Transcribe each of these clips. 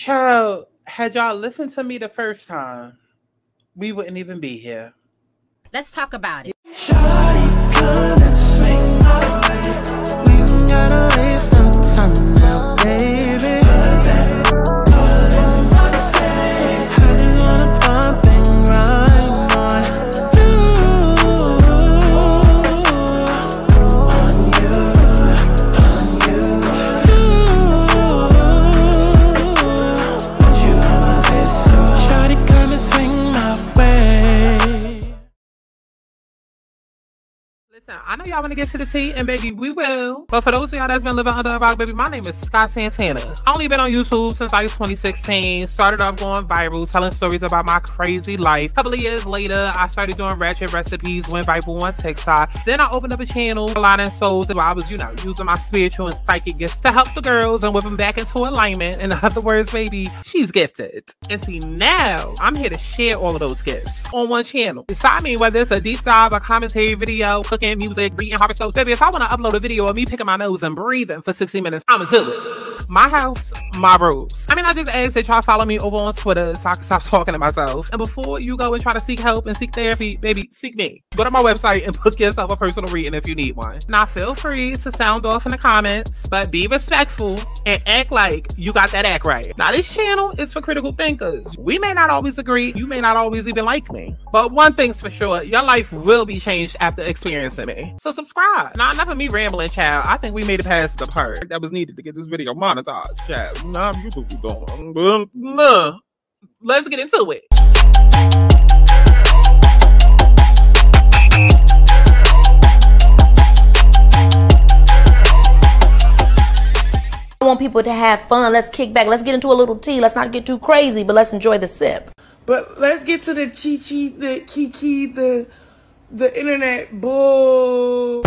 Child, had y'all listened to me the first time, we wouldn't even be here. Let's talk about it. Shawty, come and swing my way. We ain't gotta waste no time now, baby. Put that in my face. I just wanna bump and grind on you. On you. Want you on my face, so shawty, come and swing my way. Listen, I know y'all want to get to the tea, and baby, we will. But for those of y'all that's been living under a rock, baby, my name is Santana. I only been on YouTube since like 2016. Started off going viral, telling stories about my crazy life. A couple of years later, I started doing ratchet recipes, went viral on TikTok. Then I opened up a channel, Aligning Souls, where I was, using my spiritual and psychic gifts to help the girls and whip them back into alignment. In other words, baby, she's gifted. And see, now I'm here to share all of those gifts on one channel. So I mean, whether it's a deep dive, a commentary video, cooking, music, reading horoscopes, baby, if I want to upload a video of me picking my nose and breathing for 60 minutes, I'ma do it. My house, my rules. I mean, I just ask that y'all follow me over on Twitter so I can stop talking to myself. And before you go and try to seek help and seek therapy, baby, seek me. Go to my website and book yourself a personal reading if you need one. Now, feel free to sound off in the comments, but be respectful and act like you got that act right. Now, this channel is for critical thinkers. We may not always agree. You may not always even like me. But one thing's for sure, your life will be changed after experiencing me. So subscribe. Now, enough of me rambling, child. I think we made it past the part that was needed to get this video monetized, child. Nah, you what we doing. Nah. Let's get into it. I want people to have fun. Let's kick back. Let's get into a little tea. Let's not get too crazy, but let's enjoy the sip. But let's get to the chi-chi, the kiki, the internet bull.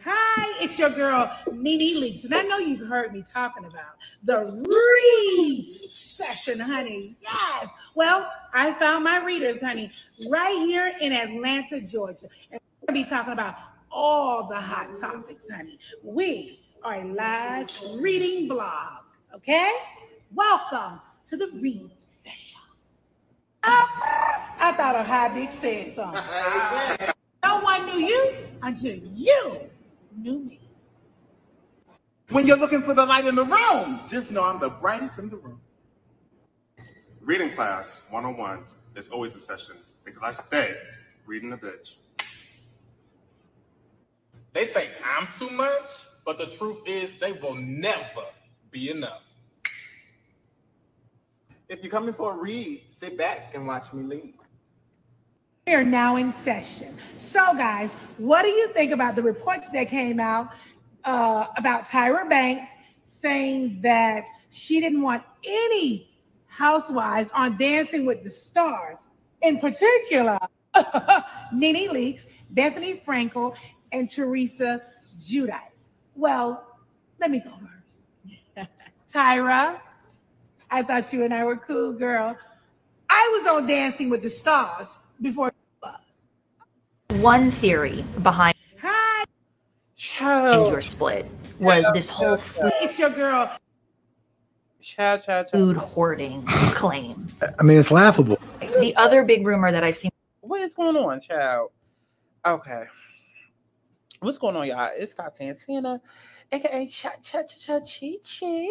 Hi, it's your girl, Nene Leaks, and I know you've heard me talking about the read session, honey. Yes. Well, I found my readers, honey, right here in Atlanta, Georgia. And we're going to be talking about all the hot topics, honey. We are a live reading blog, okay? Welcome to the reading session. I thought a high bitch said something. No one knew you until you knew me. When you're looking for the light in the room, just know I'm the brightest in the room. Reading class 101 is always a session because I stay reading the bitch. They say I'm too much, but the truth is they will never be enough. If you're coming for a read, sit back and watch me lead. We are now in session. So, guys, what do you think about the reports that came out about Tyra Banks saying that she didn't want any housewives on Dancing with the Stars, in particular, Nene Leakes, Bethany Frankel, and Teresa Giudice? Well, let me go first. Tyra, I thought you and I were cool, girl. I was on Dancing with the Stars before you was. One theory behind your split was this whole It's your girl. food hoarding claim. I mean, it's laughable. The other big rumor that I've seen. What is going on, child? Okay. What's going on, y'all? It's got Santana, aka Chi.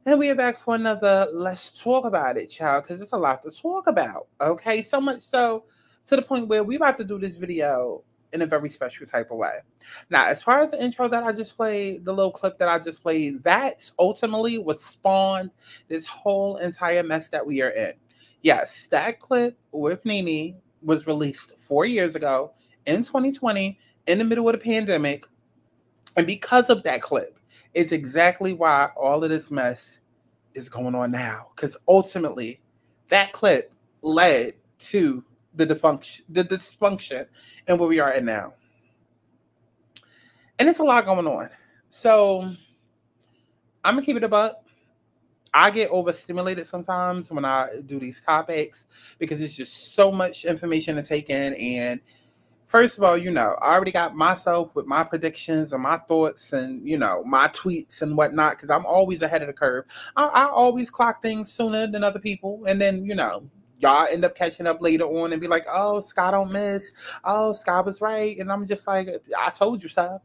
And we are back for another Let's Talk About It, child, because it's a lot to talk about. Okay, so much so to the point where we about to do this video in a very special type of way. Now, as far as the intro that I just played, the little clip that I just played, that's ultimately what spawned this whole entire mess that we are in. Yes, that clip with Nene was released 4 years ago in 2020 in the middle of the pandemic. And because of that clip, it's exactly why all of this mess is going on now. Because ultimately, that clip led to the dysfunction and where we are at now. And it's a lot going on. So I'm gonna keep it a buck. I get overstimulated sometimes when I do these topics because it's just so much information to take in, and First of all, you know, I already got myself with my predictions and my thoughts and, you know, my tweets and whatnot, because I'm always ahead of the curve. I always clock things sooner than other people. And then, you know, y'all end up catching up later on and be like, oh, Sky don't miss. Oh, Sky was right. And I'm just like, I told you so.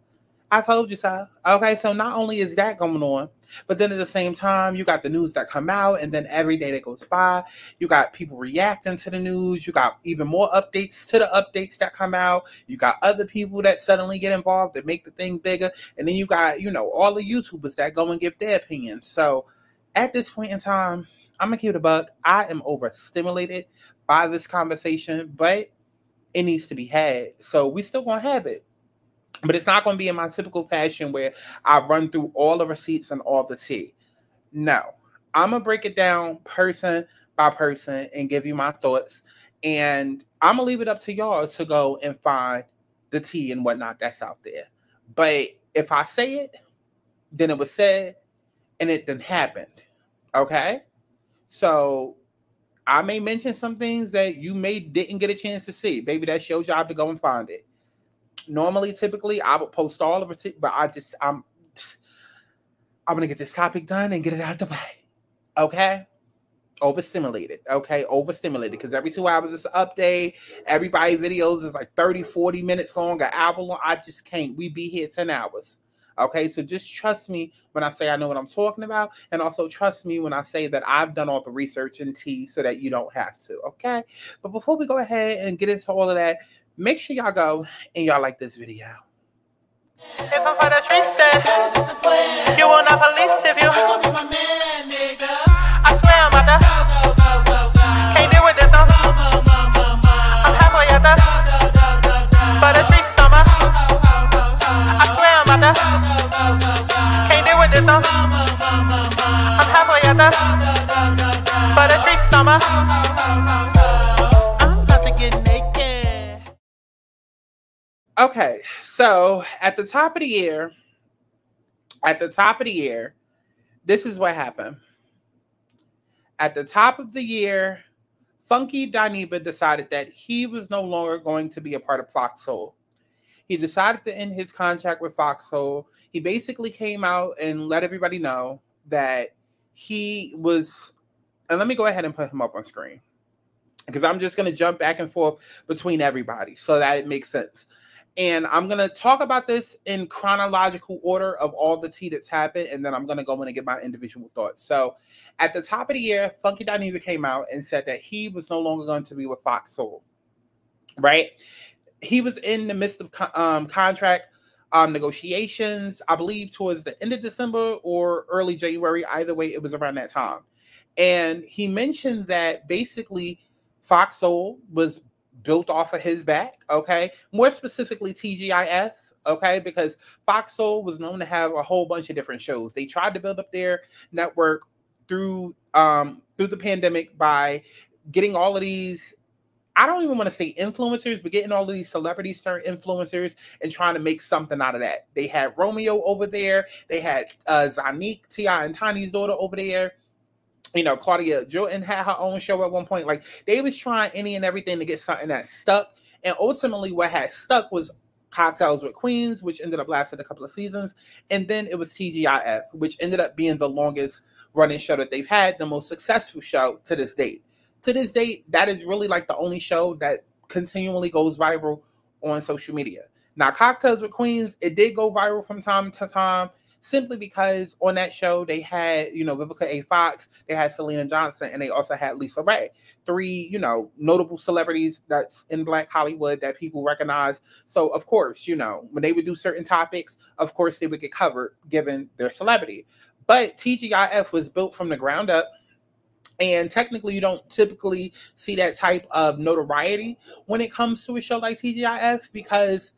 I told you so. Okay, so not only is that going on, but then at the same time, you got the news that come out, and then every day that goes by, you got people reacting to the news. You got even more updates to the updates that come out. You got other people that suddenly get involved that make the thing bigger. And then you got, you know, all the YouTubers that go and give their opinions. So at this point in time, I'm going to keep it a buck. I am overstimulated by this conversation, but it needs to be had. So we still going to have it. But it's not going to be in my typical fashion where I run through all the receipts and all the tea. No, I'm going to break it down person by person and give you my thoughts. And I'm going to leave it up to y'all to go and find the tea and whatnot that's out there. But if I say it, then it was said and it then happened. Okay? So I may mention some things that you didn't get a chance to see. Baby, that's your job to go and find it. Normally, typically, I would post all of it, but I'm going to get this topic done and get it out the way. Okay? Overstimulated. Okay? Overstimulated. Because every 2 hours is an update. Everybody's videos is like 30, 40 minutes long, an hour long. I just can't. We be here 10 hours. Okay? So just trust me when I say I know what I'm talking about. And also trust me when I say that I've done all the research and tea so that you don't have to. Okay? But before we go ahead and get into all of that, make sure y'all go and y'all like this video. If I'm for the streets, then you will not police if you. I swear I'm about to. Can't deal with this, though. I'm halfway at that. For the streets, summer. I swear I'm about to. Can't deal with this, though. I'm halfway at that. For the streets, summer. I'm about to get naked. Okay, so at the top of the year, this is what happened. At the top of the year, Funky Dineva decided that he was no longer going to be a part of Foxhole. He decided to end his contract with Foxhole. He basically came out and let everybody know that he was, and let me go ahead and put him up on screen, because I'm just going to jump back and forth between everybody so that it makes sense. And I'm going to talk about this in chronological order of all the tea that's happened. And then I'm going to go in and get my individual thoughts. So at the top of the year, Funky Dineva came out and said that he was no longer going to be with Foxhole. Right? He was in the midst of contract negotiations, I believe towards the end of December or early January. Either way, it was around that time. And he mentioned that basically Foxhole was built off of his back, okay? More specifically, TGIF, okay? Because Foxhole was known to have a whole bunch of different shows. They tried to build up their network through the pandemic by getting all of these, I don't even want to say influencers, but getting all of these celebrities turned influencers and trying to make something out of that. They had Romeo over there. They had Zanique, T.I. and Tiny's daughter over there. You know, Claudia Jordan had her own show at one point. Like, they was trying any and everything to get something that stuck. And ultimately what had stuck was Cocktails with Queens, which ended up lasting a couple of seasons. And then it was TGIF, which ended up being the longest running show that they've had, the most successful show to this date. To this date, that is really like the only show that continually goes viral on social media. Now, Cocktails with Queens, it did go viral from time to time, simply because on that show, they had, you know, Vivica A. Fox, they had Selena Johnson, and they also had Lisa Ray. 3, you know, notable celebrities that's in Black Hollywood that people recognize. So, of course, you know, when they would do certain topics, of course, they would get covered given their celebrity. But TGIF was built from the ground up. And technically, you don't typically see that type of notoriety when it comes to a show like TGIF because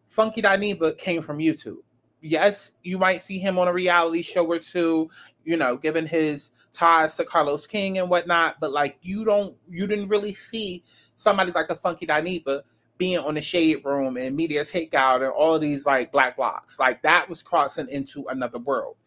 Funky Dineva came from YouTube. Yes, you might see him on a reality show or two, you know, given his ties to Carlos King and whatnot. But like, you didn't really see somebody like a Funky Dineva being on the Shade Room and Media Takeout and all of these like black blocks. Like, that was crossing into another world.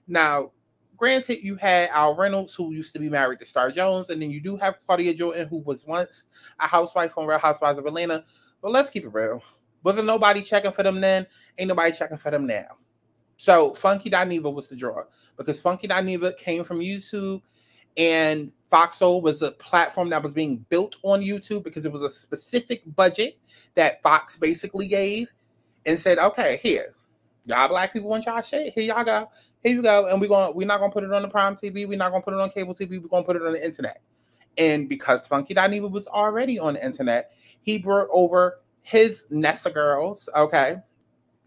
Now, granted, you had Al Reynolds, who used to be married to Star Jones, and then you do have Claudia Jordan, who was once a housewife on Real Housewives of Atlanta. But let's keep it real. Wasn't nobody checking for them then? Ain't nobody checking for them now. So Funky Dineva was the draw because Funky Dineva came from YouTube, and Foxhole was a platform that was being built on YouTube because it was a specific budget that Fox basically gave and said, okay, here, y'all black people want y'all shit. Here y'all go. Here you go. And we're not gonna put it on the Prime TV. We're not gonna put it on cable TV. We're gonna put it on the internet. And because Funky Dineva was already on the internet, he brought over his Nessa girls, okay,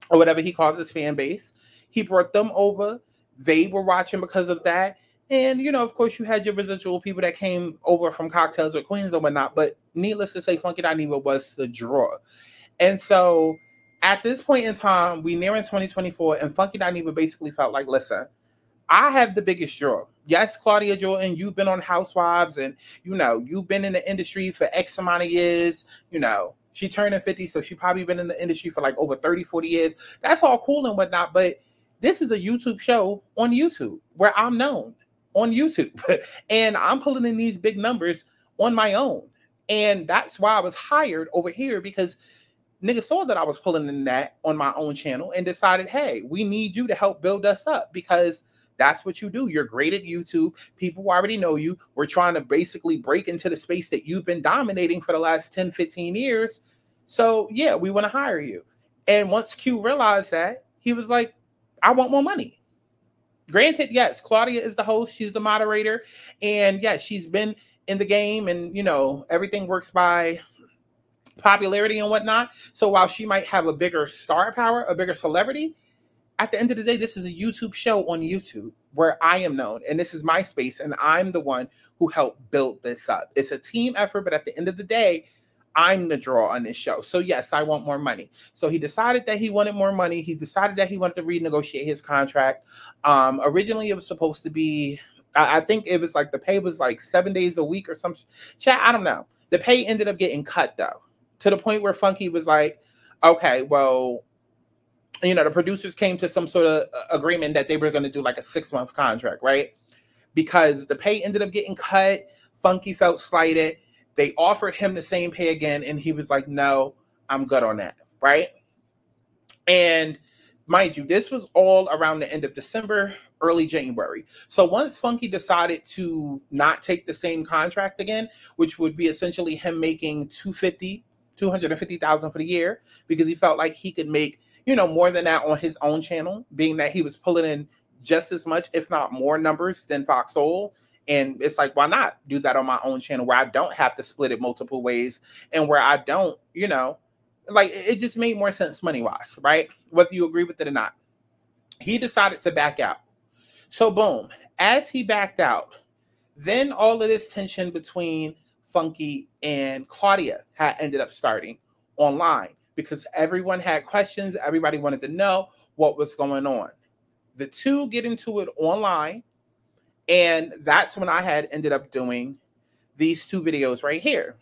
or whatever he calls his fan base. He brought them over. They were watching because of that. And, you know, of course, you had your residual people that came over from Cocktails with Queens and whatnot. But needless to say, Funky Dineva was the draw. And so at this point in time, we near in 2024, and Funky Dineva basically felt like, listen, I have the biggest draw. Yes, Claudia Jordan, you've been on Housewives and, you know, you've been in the industry for X amount of years. You know, she turning 50, so she probably been in the industry for like over 30, 40 years. That's all cool and whatnot, but this is a YouTube show on YouTube where I'm known on YouTube. And I'm pulling in these big numbers on my own. And that's why I was hired over here, because niggas saw that I was pulling in that on my own channel and decided, hey, we need you to help build us up because that's what you do. You're great at YouTube. People already know you. We're trying to basically break into the space that you've been dominating for the last 10, 15 years. So yeah, we want to hire you. And once Q realized that, he was like, I want more money. Granted, yes, Claudia is the host. She's the moderator. And yes, she's been in the game and, you know, everything works by popularity and whatnot. So while she might have a bigger star power, a bigger celebrity, at the end of the day, this is a YouTube show on YouTube where I am known, and this is my space, and I'm the one who helped build this up. It's a team effort, but at the end of the day, I'm the draw on this show. So yes, I want more money. So he decided that he wanted more money. He decided that he wanted to renegotiate his contract. Originally, it was supposed to be, I think it was like the pay was like 7 days a week or something. Chat, I don't know. The pay ended up getting cut though, to the point where Funky was like, okay, well, you know, the producers came to some sort of agreement that they were going to do like a 6-month contract, right? Because the pay ended up getting cut. Funky felt slighted. They offered him the same pay again, and he was like, no, I'm good on that, right? And mind you, this was all around the end of December, early January. So once Funky decided to not take the same contract again, which would be essentially him making $250,000 for the year, because he felt like he could make, you know, more than that on his own channel, being that he was pulling in just as much, if not more numbers than Foxhole. And it's like, why not do that on my own channel where I don't have to split it multiple ways and where I don't, you know, like it just made more sense money-wise, right? Whether you agree with it or not. He decided to back out. So boom, as he backed out, then all of this tension between Funky and Claudia had ended up starting online, because everyone had questions. Everybody wanted to know what was going on. The two get into it online. And that's when I had ended up doing these 2 videos right here,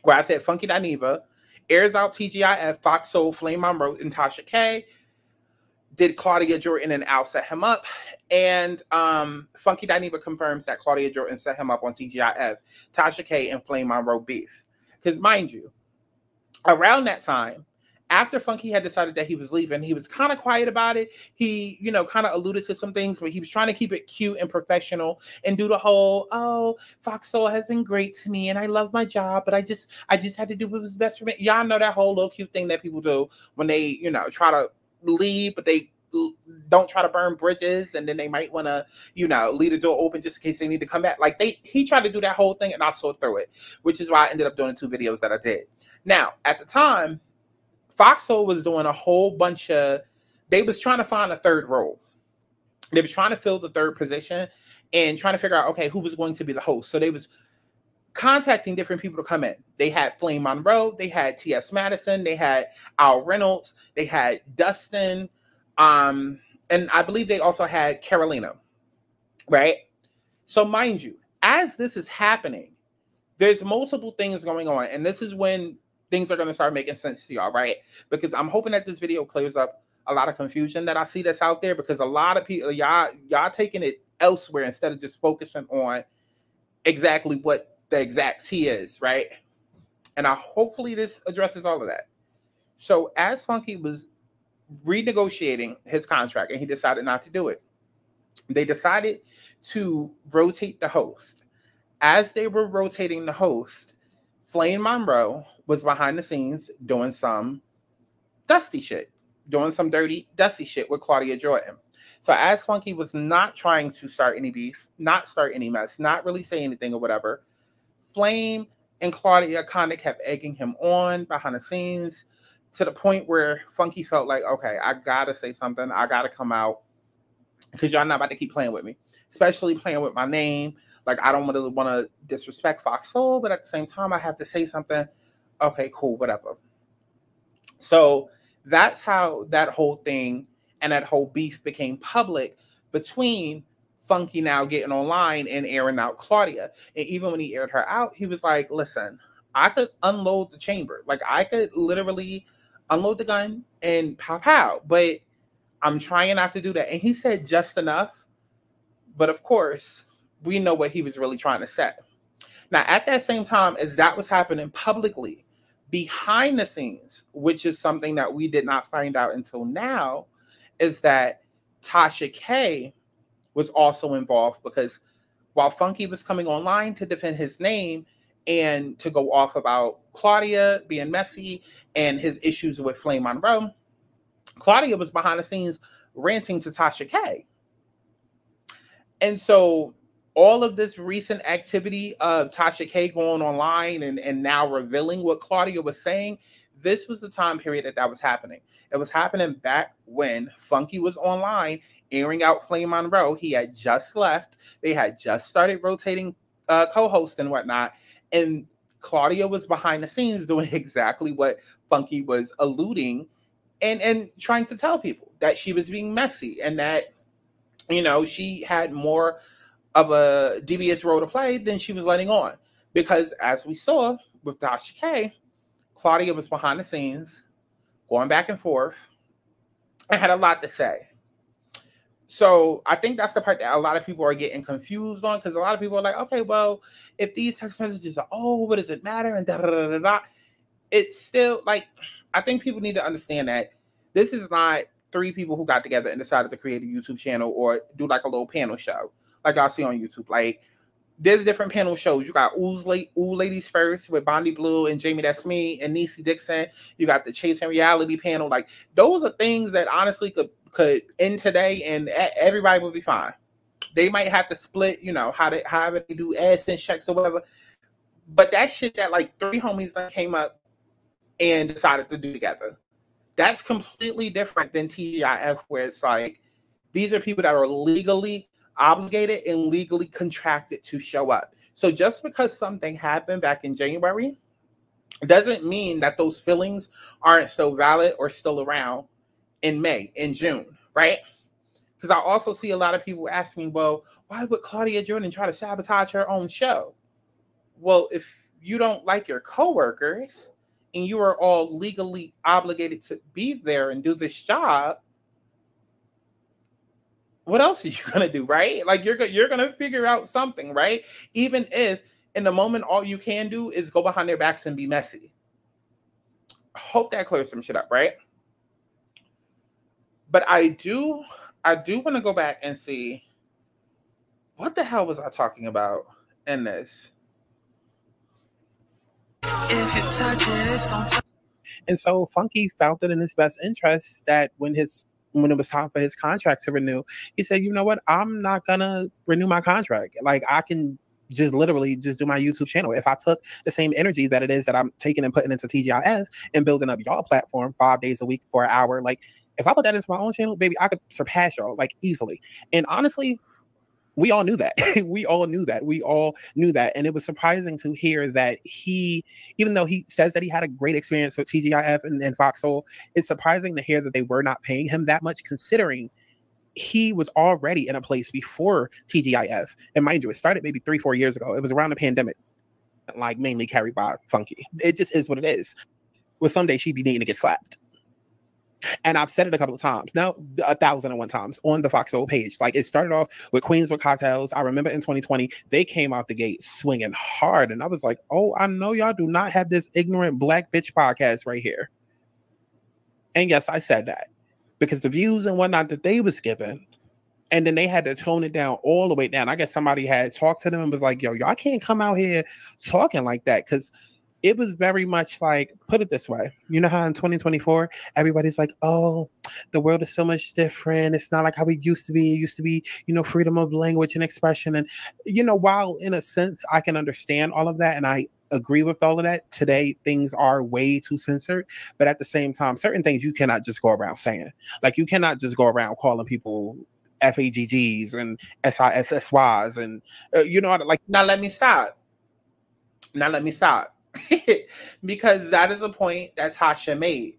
where I said Funky Dineva airs out TGIF, Foxhole, Flame Monroe, and Tasha K. Did Claudia Jordan and Al set him up? And Funky Dineva confirms that Claudia Jordan set him up on TGIF, Tasha K, and Flame Monroe beef. Because mind you, around that time, after Funky had decided that he was leaving, he was kind of quiet about it. He, you know, kind of alluded to some things, but he was trying to keep it cute and professional and do the whole, oh, Foxhole has been great to me and I love my job, but I just had to do what was best for me. Y'all know that whole little cute thing that people do when they, you know, try to leave, but they don't try to burn bridges, and then they might want to, you know, leave the door open just in case they need to come back. Like he tried to do that whole thing, and I saw through it, which is why I ended up doing the 2 videos that I did. Now, at the time, Foxhole was doing a whole bunch of, they was trying to find a 3rd role. They were trying to fill the 3rd position and trying to figure out, okay, who was going to be the host. So they was contacting different people to come in. They had Flame Monroe, they had T.S. Madison, they had Al Reynolds, they had Dustin, and I believe they also had Carolina, right? So mind you, as this is happening, there's multiple things going on, and this is when things are going to start making sense to y'all, right? Because I'm hoping that this video clears up a lot of confusion that I see that's out there, because a lot of people, y'all taking it elsewhere instead of just focusing on exactly what the exact tea is, right? And hopefully this addresses all of that. So as Funky was renegotiating his contract and he decided not to do it, they decided to rotate the host. As they were rotating the host, Flame Monroe was behind the scenes doing some dusty shit, doing some dirty, dusty shit with Claudia Jordan. So as Funky was not trying to start any beef, not start any mess, not really say anything or whatever, Flame and Claudia kind of kept egging him on behind the scenes to the point where Funky felt like, okay, I gotta say something. I gotta come out because y'all not about to keep playing with me, especially playing with my name. Like, I don't want to disrespect Fox Soul, but at the same time, I have to say something. Okay, cool, whatever. So that's how that whole thing and that whole beef became public between Funky now getting online and airing out Claudia. And even when he aired her out, he was like, listen, I could unload the chamber. Like, I could literally unload the gun and pop out, but I'm trying not to do that. And he said just enough. But of course, we know what he was really trying to say. Now, at that same time as that was happening publicly, behind the scenes, which is something that we did not find out until now, is that Tasha K was also involved, because while Funky was coming online to defend his name and to go off about Claudia being messy and his issues with Flame Monroe, Claudia was behind the scenes ranting to Tasha K. And so all of this recent activity of Tasha K going online and now revealing what Claudia was saying, this was the time period that was happening. It was happening back when Funky was online airing out Flame Monroe. He had just left. They had just started rotating co-hosts and whatnot. And Claudia was behind the scenes doing exactly what Funky was alluding and trying to tell people, that she was being messy and that, you know, she had more of a devious role to play than she was letting on. Because as we saw with Tasha K, Claudia was behind the scenes, going back and forth, and had a lot to say. So I think that's the part that a lot of people are getting confused on, because a lot of people are like, okay, well, if these text messages are, oh, what does it matter? And da-da-da-da-da. It's still, like, I think people need to understand that this is not three people who got together and decided to create a YouTube channel or do like a little panel show like y'all see on YouTube. Like, there's different panel shows. You got Ooh Ladies First with Bondi Blue and Jamie That's Me and Niecy Dixon. You got the Chasing Reality panel. Like, those are things that honestly could end today and everybody would be fine. They might have to split, you know, however they do AdSense checks or whatever. But that shit that like three homies that came up and decided to do together, that's completely different than TGIF, where it's like, these are people that are legally obligated and legally contracted to show up. So just because something happened back in January doesn't mean that those feelings aren't still valid or still around in May, in June, right? Because I also see a lot of people asking, well, why would Claudia Jordan try to sabotage her own show? Well, if you don't like your coworkers and you are all legally obligated to be there and do this job, what else are you going to do, right? Like, you're going to figure out something, right? Even if in the moment, all you can do is go behind their backs and be messy. I hope that clears some shit up, right? But I do want to go back and see, what the hell was I talking about in this? If it touches, don't. And so Funky felt it in his best interest that when it was time for his contract to renew, he said, you know what, I'm not gonna renew my contract. Like, I can just literally just do my YouTube channel. If I took the same energy that it is that I'm taking and putting into TGIF and building up y'all platform 5 days a week for an hour, like, if I put that into my own channel, baby, I could surpass y'all, like, easily. And honestly, we all knew that. We all knew that. And it was surprising to hear that he, even though he says that he had a great experience with TGIF and Fox Soul, it's surprising to hear that they were not paying him that much, considering he was already in a place before TGIF. And mind you, it started maybe 3-4 years ago. It was around the pandemic, like mainly carried by Funky. It just is what it is. Well, someday she'd be needing to get slapped. And I've said it a couple of times, now 1,001 times on the Foxhole page. Like, it started off with Queens with Cocktails. I remember in 2020, they came out the gate swinging hard. And I was like, oh, I know y'all do not have this ignorant black bitch podcast right here. And yes, I said that because the views and whatnot that they was given, and then they had to tone it down all the way down. I guess somebody had talked to them and was like, yo, y'all can't come out here talking like that, because it was very much like, put it this way. You know how in 2024, everybody's like, oh, the world is so much different. It's not like how it used to be. It used to be, you know, freedom of language and expression. And, you know, while in a sense, I can understand all of that, and I agree with all of that, today things are way too censored. But at the same time, certain things you cannot just go around saying. Like, you cannot just go around calling people FAGGs and SISSYs and, you know, like, now let me stop. Because that is a point that Tasha made.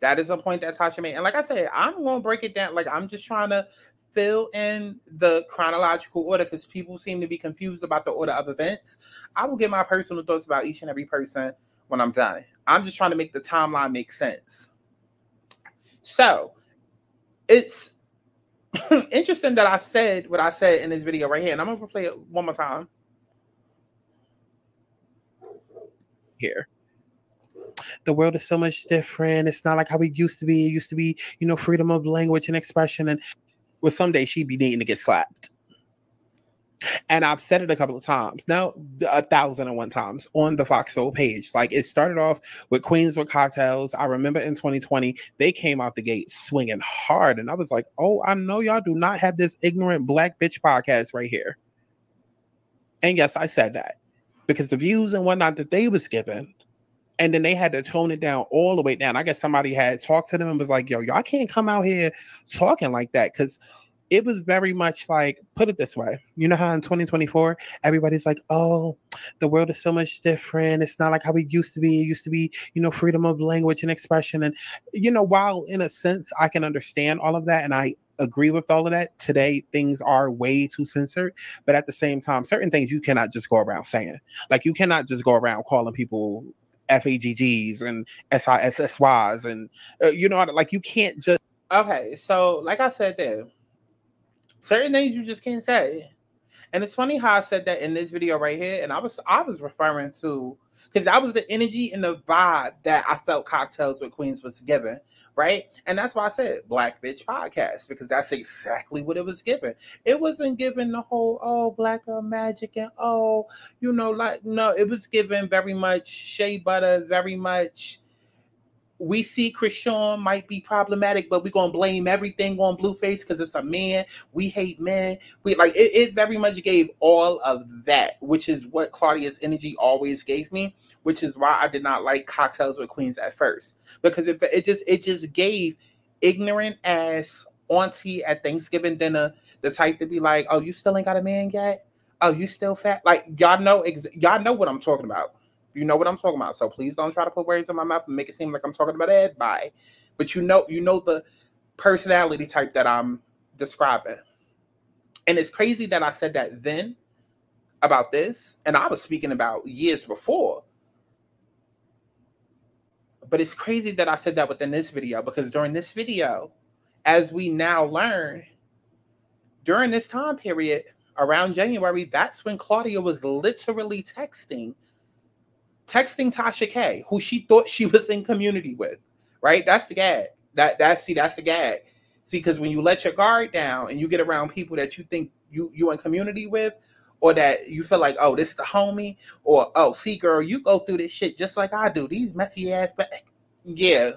And like I said, I'm going to break it down. Like, I'm just trying to fill in the chronological order because people seem to be confused about the order of events. I will get my personal thoughts about each and every person when I'm done. I'm just trying to make the timeline make sense. So it's interesting that I said what I said in this video right here. And I'm going to play it one more time. Here. The world is so much different. It's not like how it used to be. It used to be, you know, freedom of language and expression. And well, someday she'd be needing to get slapped. And I've said it a couple of times, now 1,001 times on the Foxhole page. Like, it started off with Queens with Cocktails. I remember in 2020, they came out the gate swinging hard. And I was like, oh, I know y'all do not have this ignorant black bitch podcast right here. And yes, I said that because the views and whatnot that they was given, and then they had to tone it down all the way down. I guess somebody had talked to them and was like, yo, y'all can't come out here talking like that, because it was very much like, put it this way. You know how in 2024, everybody's like, oh, the world is so much different. It's not like how it used to be. It used to be, you know, freedom of language and expression. And, you know, while in a sense, I can understand all of that, and I agree with all of that, today things are way too censored. But at the same time, certain things you cannot just go around saying. Like, you cannot just go around calling people FAGGs and SISSYs and, you know, like, you can't just. Okay, so like I said there, certain things you just can't say. And it's funny how I said that in this video right here. And I was referring to, because that was the energy and the vibe that I felt Cocktails with Queens was given, right? And that's why I said Black Bitch Podcast, because that's exactly what it was given. It wasn't given the whole, oh, black girl magic and, oh, you know, like, no, it was given very much shea butter, very much, we see Krishan might be problematic, but we're going to blame everything on Blueface because it's a man. We hate men. We like it very much gave all of that, which is what Claudia's energy always gave me, which is why I did not like Cocktails with Queens at first, because it just gave ignorant ass auntie at Thanksgiving dinner, the type to be like, oh, you still ain't got a man yet? Oh, you still fat? Like, y'all know what I'm talking about. You know what I'm talking about. So please don't try to put words in my mouth and make it seem like I'm talking about everybody. But you know the personality type that I'm describing. And it's crazy that I said that then about this. And I was speaking about years before. But it's crazy that I said that within this video, because during this video, as we now learn, during this time period, around January, that's when Claudia was literally texting Tasha K, who she thought she was in community with, right? That's the gag. That's the gag. See, because when you let your guard down and you get around people that you think you in community with, or that you feel like, oh, this the homie, or, oh, see, girl, you go through this shit just like I do. These messy ass, yeah.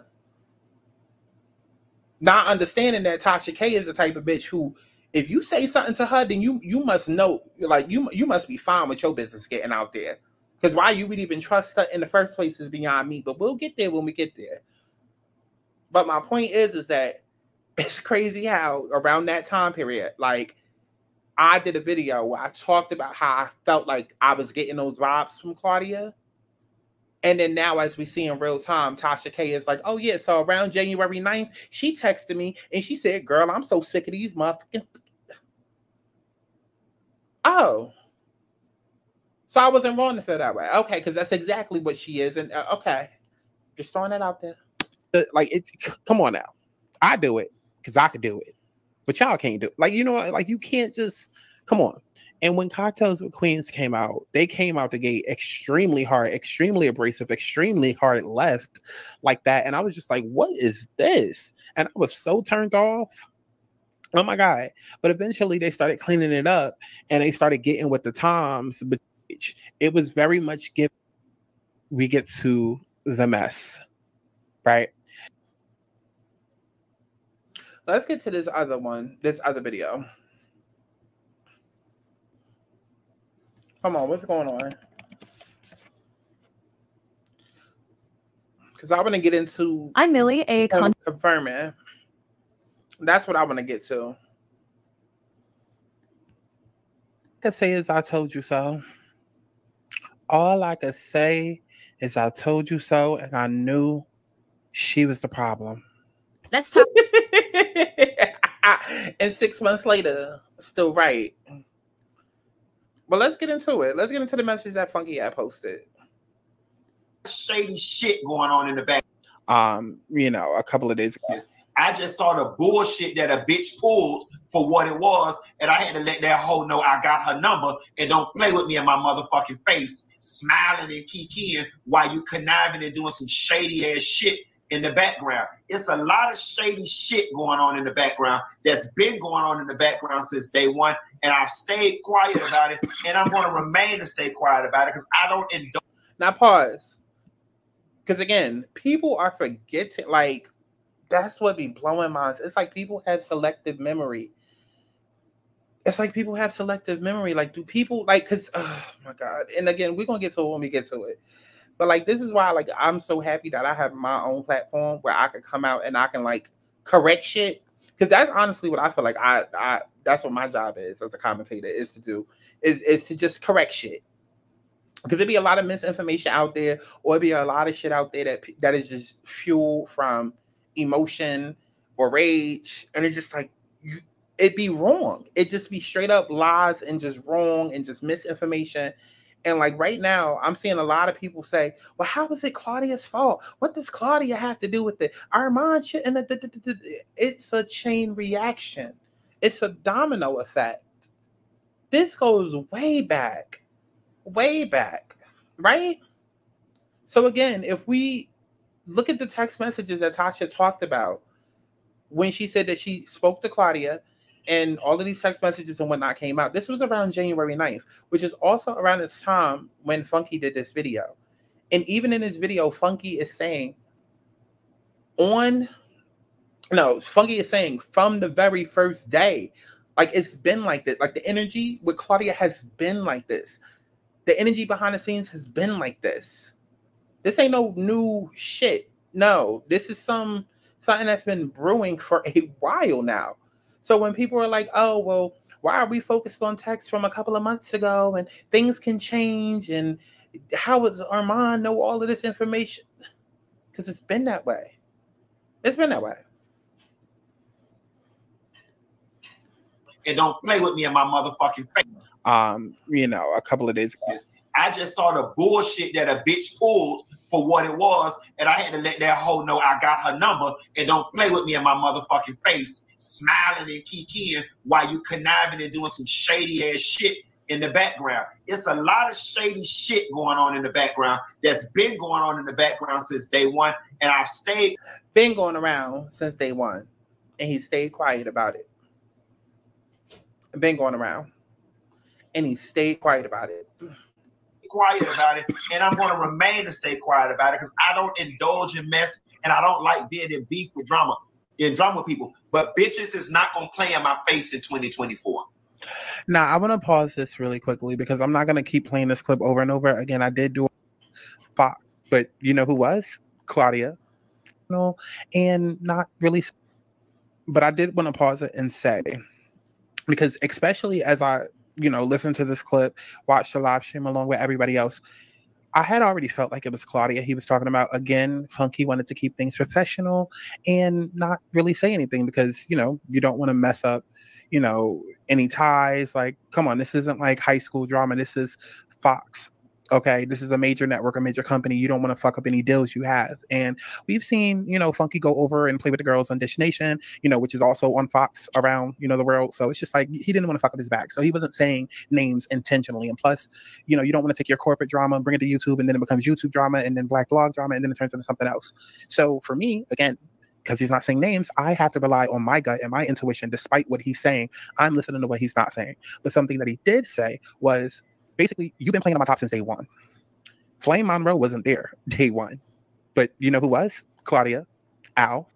Not understanding that Tasha K is the type of bitch who, if you say something to her, then you must know, like, you must be fine with your business getting out there. Because why you would even trust her in the first place is beyond me. But we'll get there when we get there. But my point is that it's crazy how around that time period, like, I did a video where I talked about how I felt like I was getting those vibes from Claudia. And then now, as we see in real time, Tasha K is like, oh, yeah, so around January 9th, she texted me and she said, girl, I'm so sick of these motherfucking. Oh. So I wasn't wrong to feel that way. Okay, because that's exactly what she is. And okay, just throwing that out there. like it. Come on now, I do it because I could do it, but y'all can't do it. Like, you know, like you can't just come on. And when Cocktails with Queens came out, they came out the gate extremely hard, extremely abrasive, extremely hard left like that. And I was just like, what is this? And I was so turned off. Oh my God. But eventually they started cleaning it up and they started getting with the times. But it was very much we get to the mess, right? Let's get to this other one, this other video. Come on, what's going on? Because I want to get into... I'm Millie, a confirming. That's what I want to get to. All I can say is I told you so. All I could say is I told you so, and I knew she was the problem. Let's talk. And 6 months later, still right. But let's get into it. Let's get into the message that Funky had posted. Shady shit going on in the back. You know, a couple of days ago. I just saw the bullshit that a bitch pulled for what it was, and I had to let that hoe know I got her number and don't play with me in my motherfucking face, smiling and kikiing while you conniving and doing some shady ass shit in the background. It's a lot of shady shit going on in the background that's been going on in the background since day one, and I've stayed quiet about it, and I'm going to remain to stay quiet about it because I don't indulge. Now pause, because again, people are forgetting. Like, that's what be blowing minds. It's like people have selective memory. It's like people have selective memory. Like, do people like? Because oh my God! And again, we're gonna get to it when we get to it. But like, this is why, like, I'm so happy that I have my own platform where I could come out and I can like correct shit. Because that's honestly what I feel like. I that's what my job is as a commentator is to do is to just correct shit. Because there'd be a lot of misinformation out there, or it'd be a lot of shit out there that is just fuel from emotion or rage, and it's just like it'd be wrong. It just be straight up lies and just wrong and just misinformation. And like right now, I'm seeing a lot of people say, well, how is it Claudia's fault? What does Claudia have to do with it? Armon shit. And it's a chain reaction. It's a domino effect. This goes way back, right? So again, if we look at the text messages that Tasha talked about when she said that she spoke to Claudia, and all of these text messages and whatnot came out. This was around January 9th, which is also around this time when Funky did this video. And even in this video, Funky is saying from the very first day, like it's been like this. Like the energy with Claudia has been like this. The energy behind the scenes has been like this. This ain't no new shit. No, this is something that's been brewing for a while now. So when people are like, oh, well, why are we focused on text from a couple of months ago and things can change, and how does Armon know all of this information? Because it's been that way. It's been that way. And don't play with me in my motherfucking face. You know, a couple of days ago. I just saw the bullshit that a bitch pulled for what it was, and I had to let that hoe know I got her number and don't play with me in my motherfucking face, smiling and kikiing while you conniving and doing some shady ass shit in the background. It's a lot of shady shit going on in the background that's been going on in the background since day one, and I've been going around since day one, and he stayed quiet about it. Been going around, and he stayed quiet about it. Quiet about it, and I'm going to remain to stay quiet about it because I don't indulge in mess, and I don't like being in beef with drama with people. But bitches is not going to play in my face in 2024. Now, I want to pause this really quickly because I'm not going to keep playing this clip over and over. Again, I did do Fox, but you know who was? Claudia. No, and not really. But I did want to pause it and say, because especially as I listen to this clip, watch the live stream along with everybody else, I had already felt like it was Claudia he was talking about. Again, Funky wanted to keep things professional and not really say anything because, you don't want to mess up, any ties. Like, come on, this isn't like high school drama. This is Fox Okay, this is a major network, a major company. You don't want to fuck up any deals you have. And we've seen, you know, Funky go over and play with the girls on Dish Nation, you know, which is also on Fox around, you know, the world. So it's just like he didn't want to fuck up his back. So he wasn't saying names intentionally. And plus, you know, you don't want to take your corporate drama and bring it to YouTube, and then it becomes YouTube drama and then Black blog drama, and then it turns into something else. So for me, again, because he's not saying names, I have to rely on my gut and my intuition. Despite what he's saying, I'm listening to what he's not saying. But something that he did say was, basically, you've been playing on my top since day one. Flame Monroe wasn't there day one. But you know who was? Claudia. Al.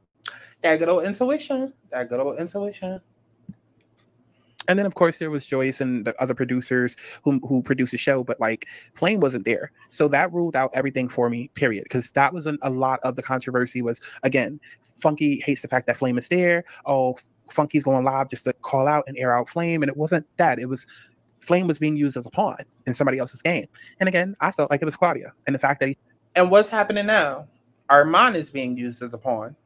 That good old intuition. That good old intuition. And then, of course, there was Joyce and the other producers who produced the show, but like Flame wasn't there. So that ruled out everything for me, period. Because that was a lot of the controversy was, again, Funky hates the fact that Flame is there. Oh, Funky's going live just to call out and air out Flame. And it wasn't that. It was Flame was being used as a pawn in somebody else's game. And again, I felt like it was Claudia. And the fact that And what's happening now? Armon is being used as a pawn.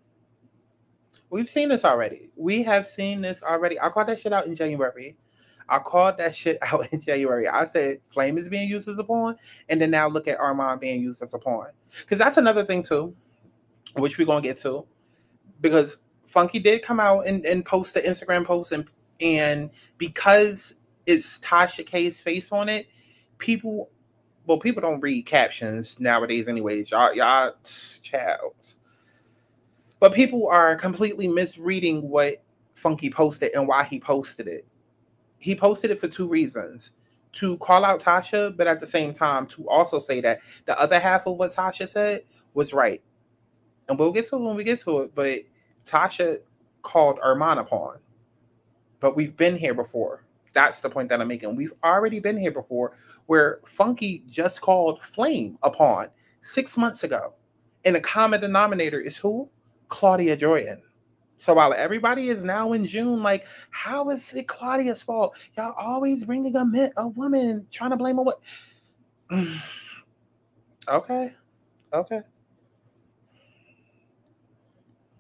We've seen this already. We have seen this already. I called that shit out in January. I said Flame is being used as a pawn. And then now look at Armon being used as a pawn. Because that's another thing too, which we're going to get to. Because Funky did come out and post the Instagram post. And because it's Tasha K's face on it, people don't read captions nowadays anyways. Y'all child. But people are completely misreading what Funky posted and why he posted it. He posted it for two reasons. To call out Tasha, but at the same time, to also say that the other half of what Tasha said was right. And we'll get to it when we get to it. But Tasha called Armon a pawn. But we've been here before. That's the point that I'm making. We've already been here before where Funky just called Flame a pawn 6 months ago. And the common denominator is who? Claudia Jordan. So while everybody is now in June, like, how is it Claudia's fault? Y'all always bringing a woman, trying to blame her. What? Okay.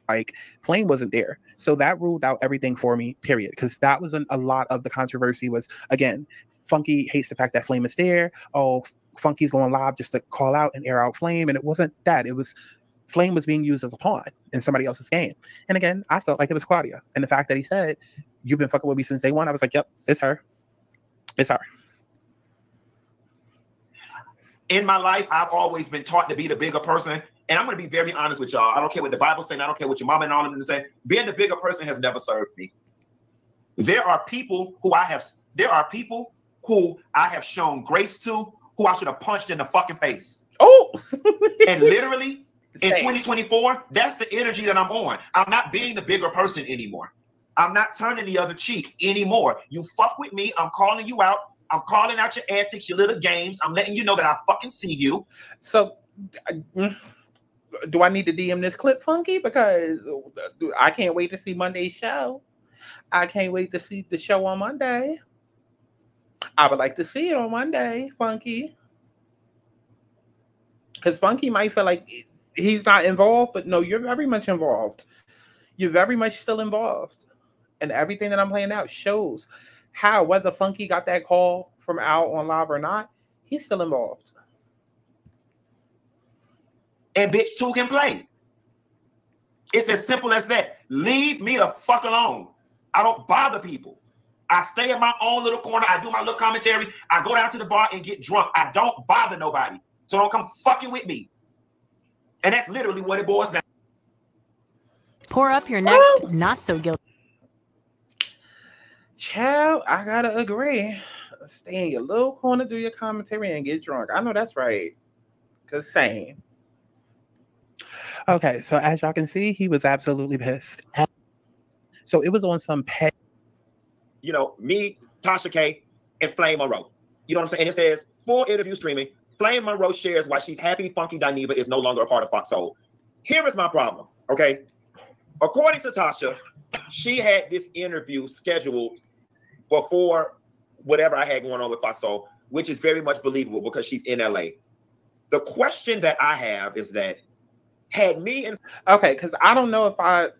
Like, Flame wasn't there. So that ruled out everything for me, period. Because that was a lot of the controversy was, again, Funky hates the fact that Flame is there. Oh, Funky's going live just to call out and air out Flame. And it wasn't that. It was Flame was being used as a pawn in somebody else's game. And again, I felt like it was Claudia. And the fact that he said, you've been fucking with me since day one, I was like, yep, it's her. It's her. In my life, I've always been taught to be the bigger person. And I'm going to be very honest with y'all. I don't care what the Bible's saying. I don't care what your mama and all of them say. Being the bigger person has never served me. There are people who I have shown grace to, who I should have punched in the fucking face. Oh, and literally in 2024, that's the energy that I'm on. I'm not being the bigger person anymore. I'm not turning the other cheek anymore. You fuck with me. I'm calling you out. I'm calling out your antics, your little games. I'm letting you know that I fucking see you. So do I need to DM this clip, Funky? Because I can't wait to see Monday's show. I can't wait to see the show on Monday. I would like to see it on Monday, Funky. Because Funky might feel like he's not involved, but no, you're very much involved. You're very much still involved. And everything that I'm playing out shows how, whether Funky got that call from Al on live or not, he's still involved. And bitch, two can play. It's as simple as that. Leave me the fuck alone. I don't bother people. I stay in my own little corner. I do my little commentary. I go down to the bar and get drunk. I don't bother nobody. So don't come fucking with me. And that's literally what it boils down. Pour up your next not so guilty. Child, I gotta agree. Stay in your little corner, do your commentary, and get drunk. I know that's right. Cause same. Okay, so as y'all can see, he was absolutely pissed. So it was on some pet. You know, me, Tasha K, and Flame Monroe. You know what I'm saying? It says, full interview streaming. Flame Monroe shares why she's happy Funky Dineva is no longer a part of Fox Soul. Here is my problem, okay? According to Tasha, she had this interview scheduled before whatever I had going on with Fox Soul, which is very much believable because she's in LA. The question that I have is that had me and okay, because I don't know if I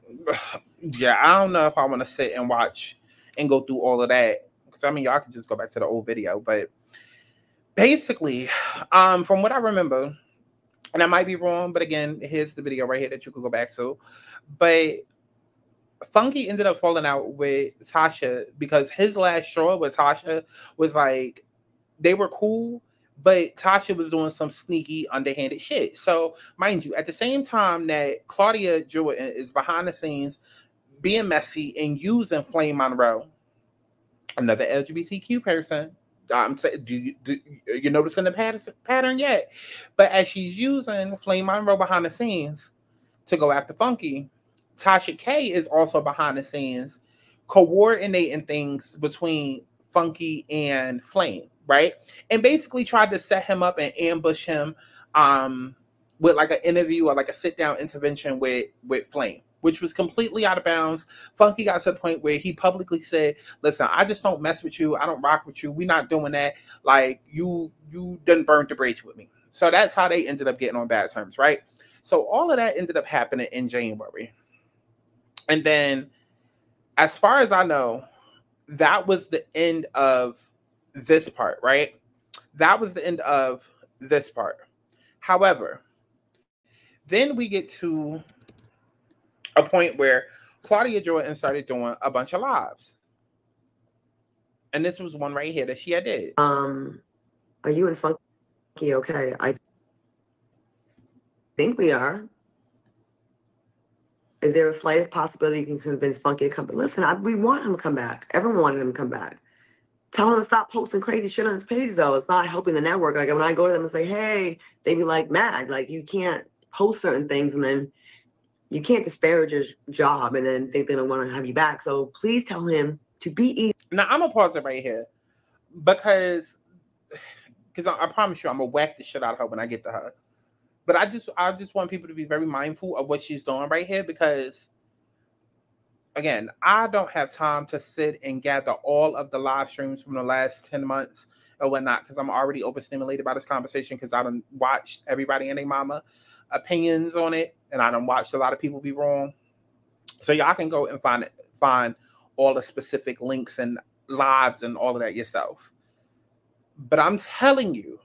want to sit and watch and go through all of that. Because I mean, y'all can just go back to the old video, but basically, from what I remember, and I might be wrong, but again, here's the video right here that you could go back to. But Funky ended up falling out with Tasha because his last straw with Tasha was like, they were cool, but Tasha was doing some sneaky, underhanded shit. So, mind you, at the same time that Claudia Jordan is behind the scenes being messy and using Flame Monroe, another LGBTQ person, I'm saying, do you noticing the pattern yet? But as she's using Flame Monroe behind the scenes to go after Funky, Tasha K is also behind the scenes coordinating things between Funky and Flame, right? And basically tried to set him up and ambush him with like an interview or like a sit-down intervention with Flame, which was completely out of bounds. Funky got to the point where he publicly said, listen, I just don't mess with you. I don't rock with you. We're not doing that. Like, you done burned the bridge with me. So that's how they ended up getting on bad terms, right? So all of that ended up happening in January. And then, as far as I know, that was the end of this part, right? That was the end of this part. However, then we get to a point where Claudia Jordan started doing a bunch of lives. And this was one right here that she had did. Are you and Funky okay? I think we are. Is there a slightest possibility you can convince Funky to come back? Listen, we want him to come back. Everyone wanted him to come back. Tell him to stop posting crazy shit on his page, though. It's not helping the network. Like, when I go to them and say, hey, they be like, mad. Like, you can't post certain things and then you can't disparage his job and then think they don't want to have you back. So please tell him to be easy. Now, I'm going to pause it right here because I promise you, I'm going to whack the shit out of her when I get to her. But I just want people to be very mindful of what she's doing right here because, again, I don't have time to sit and gather all of the live streams from the last 10 months or whatnot because I'm already overstimulated by this conversation because I done watched everybody and their mama opinions on it, and I done watched a lot of people be wrong. So y'all can go and find all the specific links and lives and all of that yourself. But I'm telling you,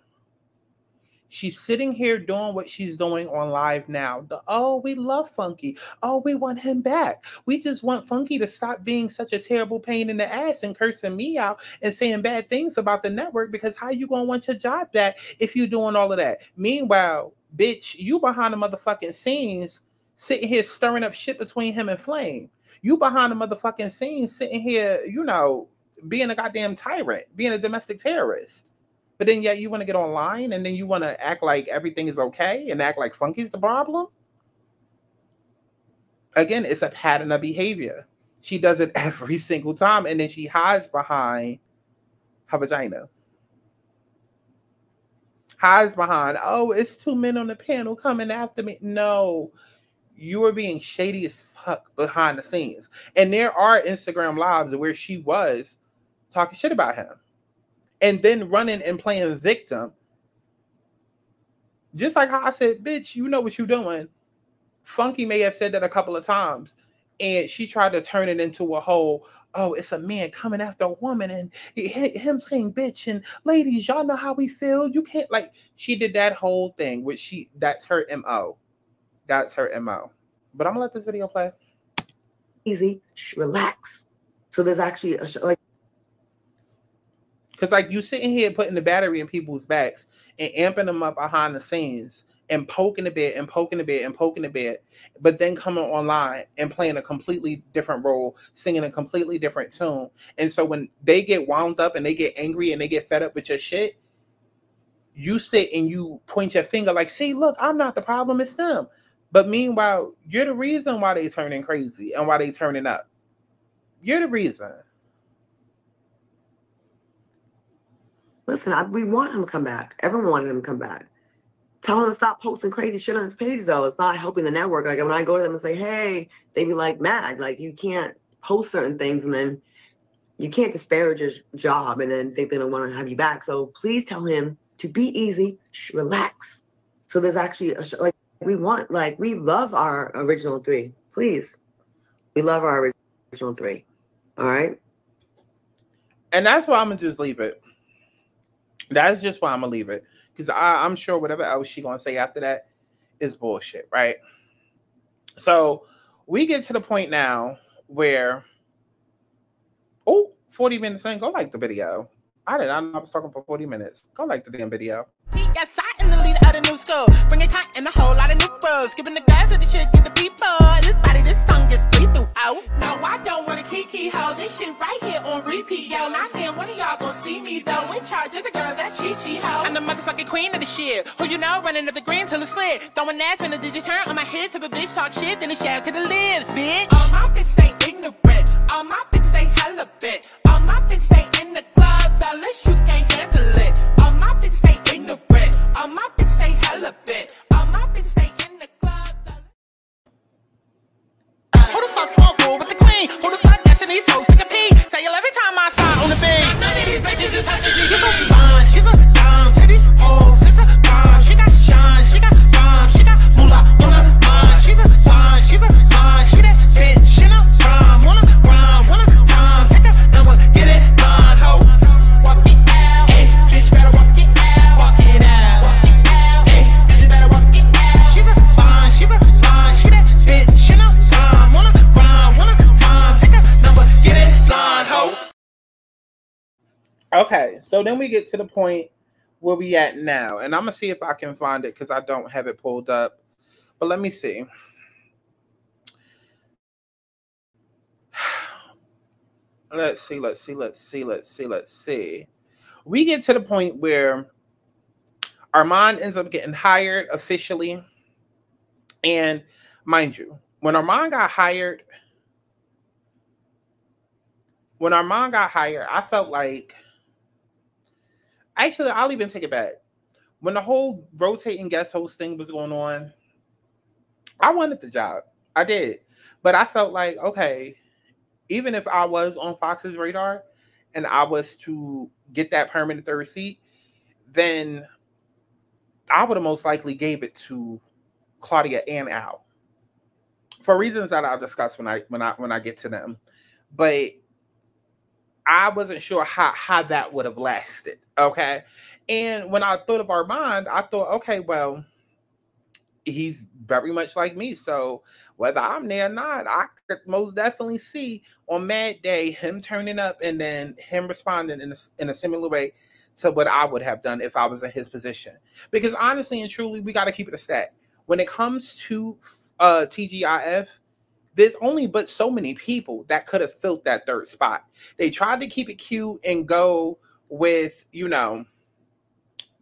she's sitting here doing what she's doing on live now. Oh, we love Funky. Oh, we want him back. We just want Funky to stop being such a terrible pain in the ass and cursing me out and saying bad things about the network because how you gonna want your job back if you're doing all of that? Meanwhile, bitch, you behind the motherfucking scenes sitting here stirring up shit between him and Flame. You behind the motherfucking scenes sitting here, you know, being a goddamn tyrant, being a domestic terrorist. But then, yeah, you want to get online and then you want to act like everything is okay and act like Funky's the problem? Again, it's a pattern of behavior. She does it every single time and then she hides behind her vagina. Hides behind, oh, it's 2 men on the panel coming after me. No, you are being shady as fuck behind the scenes. And there are Instagram lives where she was talking shit about him. And then running and playing victim. Just like how I said, bitch, you know what you're doing. Funky may have said that a couple of times. And she tried to turn it into a whole, oh, it's a man coming after a woman. And him saying bitch. And ladies, y'all know how we feel. You can't, like, she did that whole thing. Which that's her MO. That's her MO. But I'm going to let this video play. Easy. Relax. So there's actually a like. Because, like, you sitting here putting the battery in people's backs and amping them up behind the scenes and poking the bed and poking the bed and poking the bed, but then coming online and playing a completely different role, singing a completely different tune. And so when they get wound up and they get angry and they get fed up with your shit, you sit and you point your finger like, see, look, I'm not the problem, it's them. But meanwhile, you're the reason why they turning crazy and why they turning up. You're the reason. Listen, we want him to come back. Everyone wanted him to come back. Tell him to stop posting crazy shit on his page, though. It's not helping the network. Like, when I go to them and say, hey, they be like, mad. Like, you can't post certain things and then you can't disparage his job and then think they don't want to have you back. So please tell him to be easy, relax. So there's actually a like, we love our original 3. Please. We love our original 3. All right? And that's why I'm going to just leave it. That's just why I'm gonna leave it, because I'm sure whatever else she gonna say after that is bullshit, right? So we get to the point now where 40 minutes in, go like the video. I did not know I was talking for 40 minutes. Go like the damn video. Got side in the leader of the new school. Bring a kite and a whole lot of new bros. Giving the guys with the shit, get the people. This body, this song gets straight through out. No, I don't want to kiki ho. This shit right here on repeat, yo. Not here, one of y'all gonna see me though. In charge of the girl that she ho. I'm the motherfucking queen of the shit. Who you know, running up the green till it's lit. Throwing ass when the digits turn on my head. If a bitch talk shit, then it shout to the lips, bitch. All my bitches say ignorant. All my bitches say hella bit. All my bitches say in the club, fellas, you can't handle it. All my bitches say ignorant. All my bitches say hella bit. All my bitches say in the club. Who the fuck won't go with the queen? Who the fuck that's in these hoes? Take a pee. Tell you every time I slide on the beat. None of these bitches is touching you. She's a bomb. She's a dime. To these hoes, it's a bomb. She got shine. She got bomb. She got moolah on her mind. She's a bomb. She's a bomb. She that bitch in a prime. Wanna grind. Wanna time. Take a number. Get it done, ho. Walk it out. Hey, bitch better walk it out. Walk it out. Walk it out. Hey, bitch better walk it out. She's a bomb. She's a bomb. She that bitch in a prime. Wanna grind. Wanna time. Take a number. Get it done, ho. Okay, so then we get to the point where we at now, and I'm gonna see if I can find it because I don't have it pulled up. But let me see. Let's see. We get to the point where Armon ends up getting hired officially. And mind you, when Armon got hired, I felt like, actually, I'll even take it back. When the whole rotating guest host thing was going on, I wanted the job. I did. But I felt like, okay, even if I was on Fox's radar and I was to get that permanent third seat, then I would have most likely gave it to Claudia and Al, for reasons that I'll discuss when I get to them. But I wasn't sure how that would have lasted. Okay. And when I thought of Armon, I thought, okay, well, he's very much like me. So whether I'm there or not, I could most definitely see on Mad Day him turning up and then him responding in a similar way to what I would have done if I was in his position. Because honestly and truly, we got to keep it a stat. When it comes to TGIF, there's only but so many people that could have filled that third spot. They tried to keep it cute and go with, you know,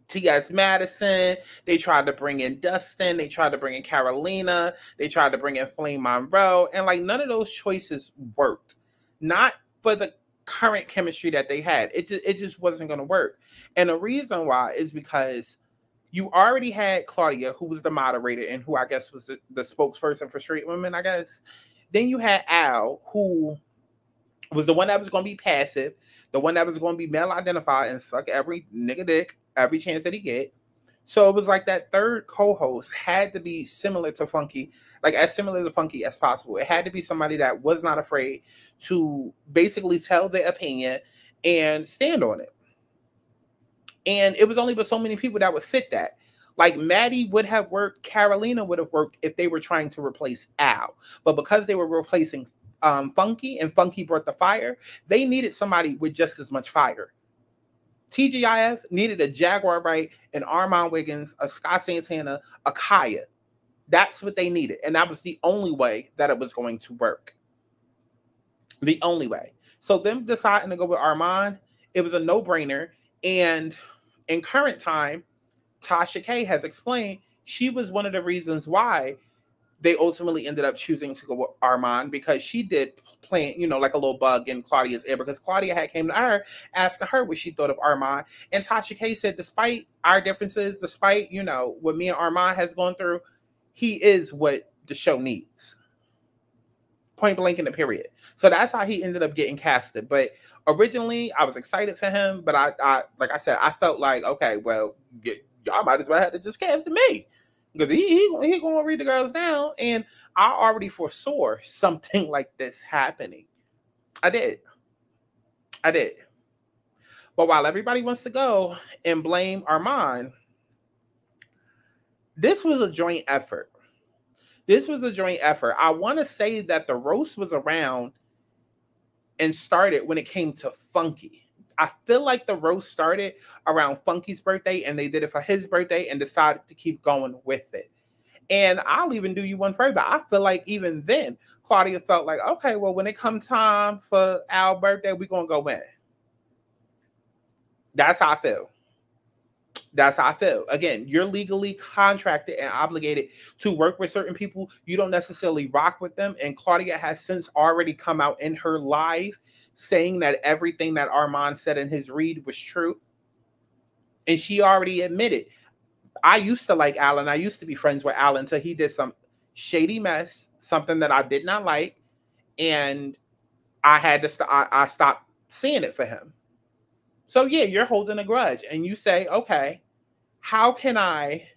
T.S. Madison. They tried to bring in Dustin. They tried to bring in Carolina. They tried to bring in Flame Monroe. And like none of those choices worked. Not for the current chemistry that they had. It just wasn't going to work. And the reason why is because you already had Claudia, who was the moderator and who I guess was the spokesperson for straight women, I guess. Then you had Al, who was the one that was going to be passive, the one that was going to be male identified and suck every nigga dick every chance that he get. So it was like that third co-host had to be similar to Funky, like as similar to Funky as possible. It had to be somebody that was not afraid to basically tell their opinion and stand on it. And it was only but so many people that would fit that. Like Maddie would have worked, Carolina would have worked if they were trying to replace Al. But because they were replacing Funky and Funky brought the fire, they needed somebody with just as much fire. TGIF needed a Jaguar Wright, an Armon Wiggins, a Scott Santana, a Kaya. That's what they needed. And that was the only way that it was going to work. The only way. So them deciding to go with Armon, it was a no-brainer. And in current time, Tasha K has explained she was one of the reasons why they ultimately ended up choosing to go with Armon, because she did plant, you know, like a little bug in Claudia's ear, because Claudia had came to her asking her what she thought of Armon. And Tasha K said, despite our differences, despite, you know, what me and Armon has gone through, he is what the show needs. Point blank in the period. So that's how he ended up getting casted. But originally, I was excited for him, but I like I said, I felt like, okay, well, y'all might as well have to just cast me, because he gonna read the girls down, and I already foresaw something like this happening. I did. But while everybody wants to go and blame Armon, this was a joint effort. This was a joint effort. I want to say that the roast was around and started when it came to Funky. I feel like the roast started around Funky's birthday, and they did it for his birthday and decided to keep going with it. And I'll even do you one further. I feel like even then, Claudia felt like, okay, well, when it comes time for our birthday, we're going to go in. That's how I feel. That's how I feel. Again, you're legally contracted and obligated to work with certain people. You don't necessarily rock with them. And Claudia has since already come out in her live saying that everything that Armon said in his read was true. And she already admitted, I used to like Alan. I used to be friends with Alan until he did some shady mess, something that I did not like. And I had to I stopped seeing it for him. So yeah, you're holding a grudge and you say, okay, how can I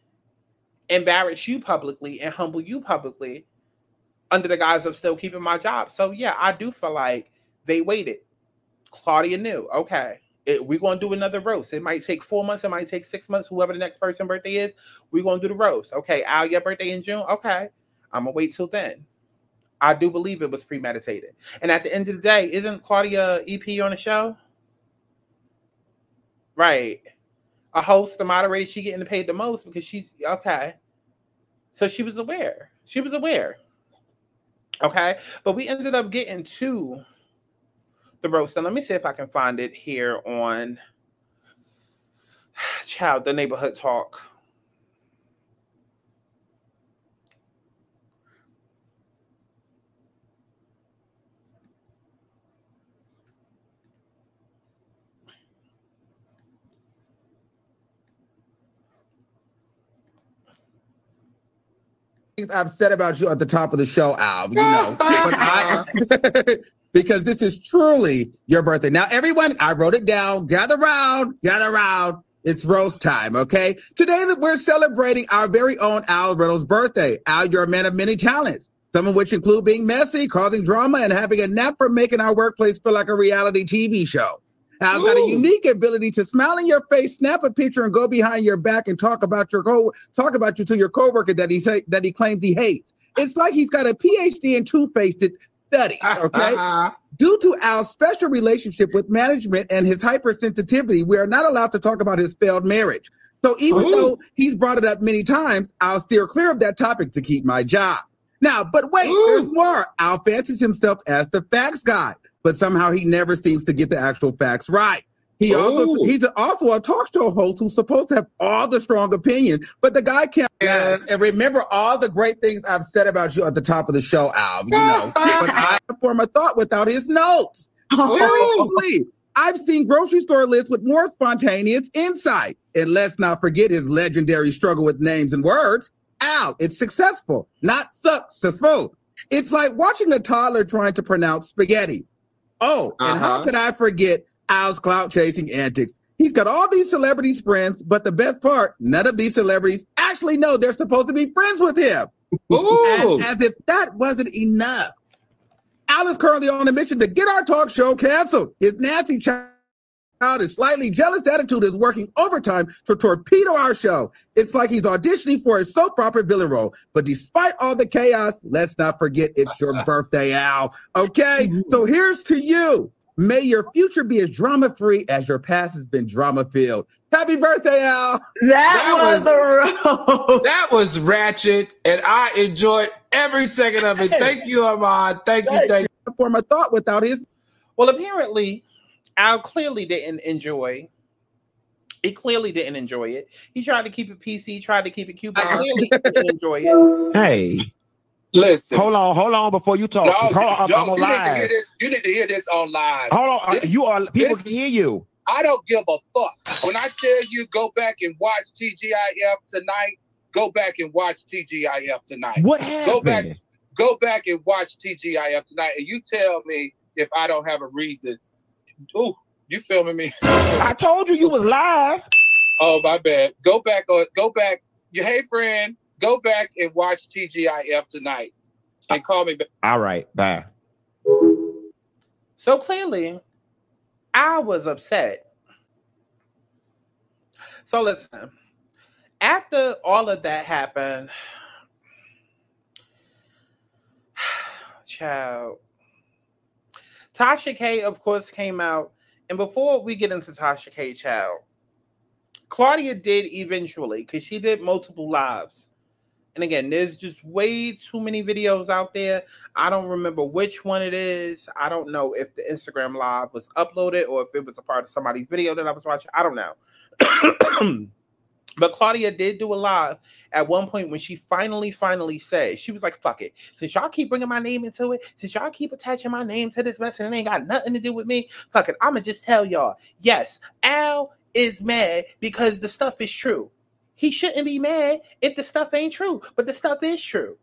embarrass you publicly and humble you publicly under the guise of still keeping my job? So yeah, I do feel like they waited. Claudia knew, okay, we're going to do another roast. It might take 4 months. It might take 6 months. Whoever the next person's birthday is, we're going to do the roast. Okay, Al, your birthday in June? Okay, I'm going to wait till then. I do believe it was premeditated. And at the end of the day, isn't Claudia EP on the show? Right. A host, a moderator, she getting paid the most because she's, okay. So she was aware. She was aware. Okay. But we ended up getting to the roast. And let me see if I can find it here on the Neighborhood Talk. I've said about you at the top of the show, Al, you know, but because this is truly your birthday. Now, everyone, I wrote it down. Gather round. It's roast time, okay? Today we're celebrating our very own Al Riddle's birthday. Al, you're a man of many talents, some of which include being messy, causing drama, and having a knack for making our workplace feel like a reality TV show. Al's got a unique ability to smile in your face, snap a picture, and go behind your back and talk about you to your coworker that he claims he hates. It's like he's got a PhD in two-faced study. Okay. Due to Al's special relationship with management and his hypersensitivity, we are not allowed to talk about his failed marriage. So even though he's brought it up many times, I'll steer clear of that topic to keep my job. Now, but wait, there's more. Al fancies himself as the facts guy, but somehow he never seems to get the actual facts right. He's also a talk show host who's supposed to have all the strong opinions, but the guy can't. And remember all the great things I've said about you at the top of the show, Al, you know, but I form a thought without his notes. I've seen grocery store lists with more spontaneous insight. And let's not forget his legendary struggle with names and words. Al, it's successful, not successful. It's like watching a toddler trying to pronounce spaghetti. Oh, and how could I forget Al's clout-chasing antics? He's got all these celebrities friends, but the best part, none of these celebrities actually know they're supposed to be friends with him. As if that wasn't enough. Al is currently on a mission to get our talk show canceled. His nasty child is slightly jealous attitude is working overtime to torpedo our show. It's like he's auditioning for a soap opera villain role. But despite all the chaos, let's not forget it's your birthday, Al. Okay? So here's to you. May your future be as drama-free as your past has been drama-filled. Happy birthday, Al. That was ratchet, and I enjoyed every second of it. Thank you, Armon. Thank you. Form a thought without his. Well, apparently, Al clearly didn't enjoy. He clearly didn't enjoy it. He tried to keep it PC, tried to keep it cute, but clearly didn't enjoy it. Hey, listen. Hold on before you talk. No, I'm on live. You need to hear this on live. Hold on, people can hear you. I don't give a fuck. When I tell you go back and watch TGIF tonight, go back and watch TGIF tonight. What happened? Go back and watch TGIF tonight, and you tell me if I don't have a reason. Ooh, you filming me? I told you was live. Oh, my bad. Go back. Hey, friend, go back and watch TGIF tonight and call me back. All right, bye. So clearly, I was upset So listen, after all of that happened, child, Tasha K, of course, came out. And before we get into Tasha K, child, Claudia did eventually, because she did multiple lives. And again, there's just way too many videos out there. I don't remember which one it is. I don't know if the Instagram live was uploaded or if it was a part of somebody's video that I was watching. I don't know. But Claudia did do a live at one point when she finally said, she was like, fuck it. Since y'all keep bringing my name into it, since y'all keep attaching my name to this mess and it ain't got nothing to do with me, fuck it. I'm going to just tell y'all, yes, Al is mad because the stuff is true. He shouldn't be mad if the stuff ain't true, but the stuff is true.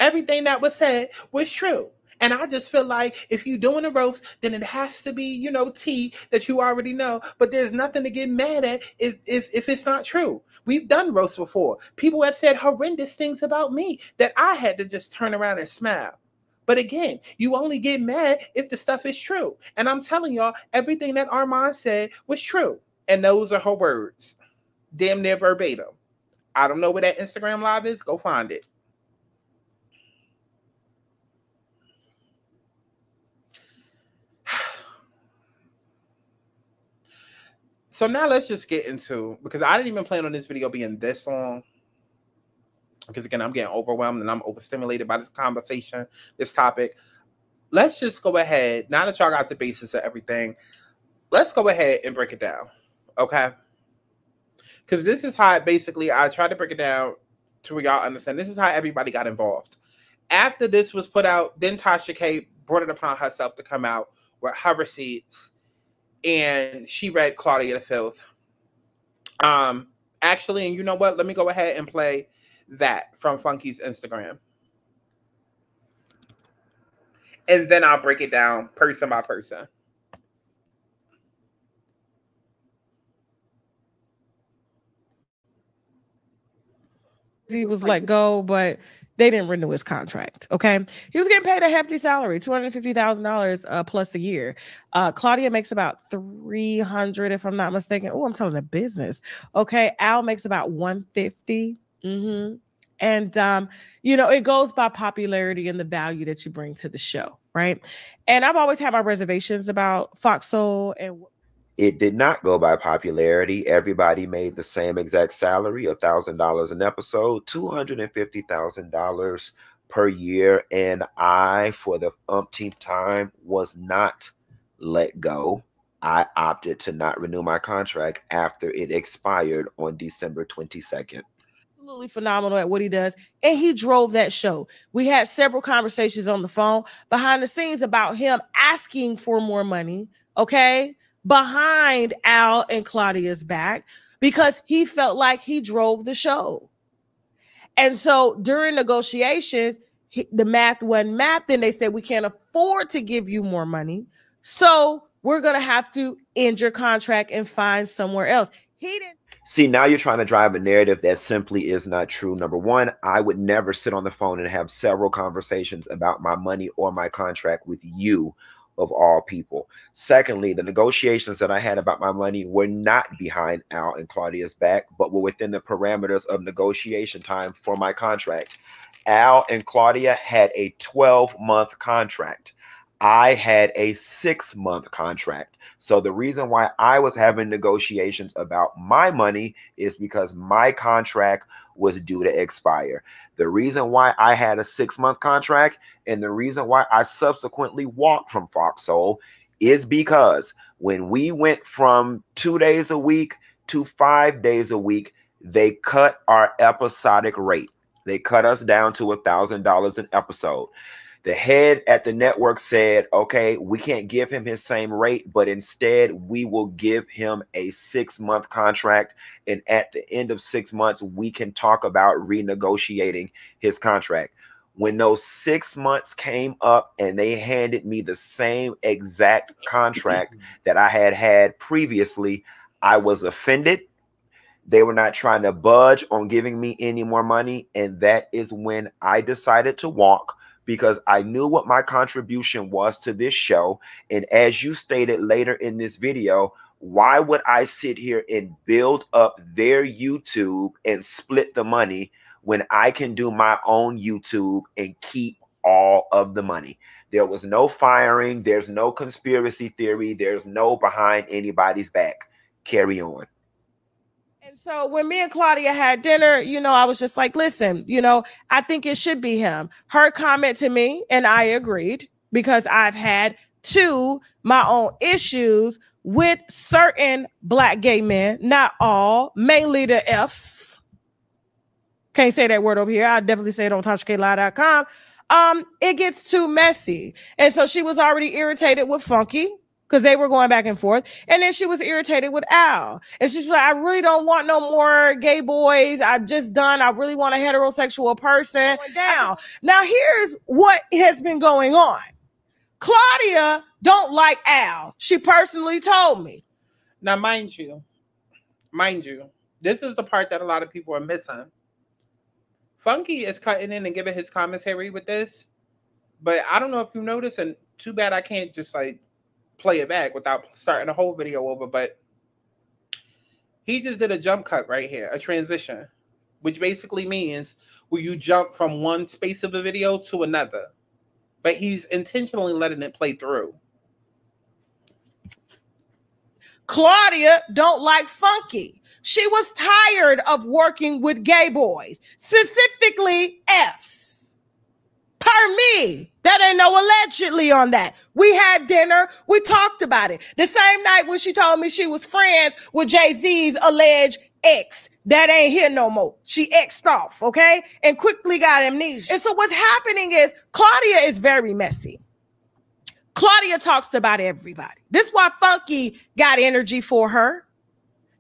Everything that was said was true. And I just feel like if you're doing a roast, then it has to be, you know, tea that you already know. But there's nothing to get mad at if it's not true. We've done roasts before. People have said horrendous things about me that I had to just turn around and smile. But again, you only get mad if the stuff is true. And I'm telling y'all, everything that Armon said was true. And those are her words. Damn near verbatim. I don't know where that Instagram live is. Go find it. So now let's just get into, because I didn't even plan on this video being this long. Because again, I'm getting overwhelmed and I'm overstimulated by this conversation, this topic. Let's just go ahead. Now that y'all got the basis of everything, let's go ahead and break it down. Okay? Because this is how basically I tried to break it down to where y'all understand. This is how everybody got involved. After this was put out, then Tasha K brought it upon herself to come out with her receipts. And she read Claudia the Filth. Actually, and you know what? Let me go ahead and play that from Funky's Instagram. And then I'll break it down person by person. He was let go, but they didn't renew his contract. Okay. He was getting paid a hefty salary, $250,000 plus a year. Claudia makes about $300, if I'm not mistaken. Oh, I'm telling the business. Okay. Al makes about $150. And, you know, it goes by popularity and the value that you bring to the show. Right. And I've always had my reservations about Fox Soul and it did not go by popularity. Everybody made the same exact salary, $1,000 an episode, $250,000 per year. And I, for the umpteenth time, was not let go. I opted to not renew my contract after it expired on December 22nd. Absolutely phenomenal at what he does. And he drove that show. We had several conversations on the phone behind the scenes about him asking for more money. Okay. Behind Al and Claudia's back because he felt like he drove the show. And so during negotiations, the math wasn't math. Then they said, we can't afford to give you more money. So we're going to have to end your contract and find somewhere else. He didn't. See, now you're trying to drive a narrative that simply is not true. Number one, I would never sit on the phone and have several conversations about my money or my contract with you, of all people. Secondly, the negotiations that I had about my money were not behind Al and Claudia's back, but were within the parameters of negotiation time for my contract. Al and Claudia had a 12-month contract. I had a 6-month contract. So the reason why I was having negotiations about my money is because my contract was due to expire. The reason why I had a 6-month contract and the reason why I subsequently walked from Fox Soul is because when we went from 2 days a week to 5 days a week, they cut our episodic rate. They cut us down to $1,000 an episode. The head at the network said, okay, we can't give him his same rate, but instead we will give him a 6-month contract. And at the end of 6 months, we can talk about renegotiating his contract. When those 6 months came up and they handed me the same exact contract that I had had previously, I was offended. They were not trying to budge on giving me any more money. And that is when I decided to walk, because I knew what my contribution was to this show. And as you stated later in this video, Why would I sit here and build up their YouTube and split the money when I can do my own YouTube and keep all of the money? There was no firing. There's no conspiracy theory. There's no behind anybody's back. Carry on. And so when me and Claudia had dinner, you know, I was just like, listen, you know, I think it should be him. Her comment to me, and I agreed, because I've had my own issues with certain Black gay men, not all, mainly the F's. Can't say that word over here. I'll definitely say it on TashaKLive.com. It gets too messy. And so she was already irritated with Funky because they were going back and forth. And then she was irritated with Al. And she's like, I really don't want no more gay boys. I'm just done. I really want a heterosexual person. Down. Now, here's what has been going on. Claudia don't like Al. She personally told me. Now, mind you, this is the part that a lot of people are missing. Funky is cutting in and giving his commentary with this, but I don't know if you noticed, and too bad I can't just like play it back without starting the whole video over, but he just did a jump cut right here, a transition, which basically means where you jump from one space of a video to another. But he's intentionally letting it play through. Claudia don't like Funky. She was tired of working with gay boys, specifically F's. Per me. That ain't no allegedly on that. We had dinner. We talked about it. The same night when she told me she was friends with Jay-Z's alleged ex. That ain't here no more. She X'd off, okay? And quickly got amnesia. And so what's happening is Claudia is very messy. Claudia talks about everybody. This is why Funky got energy for her.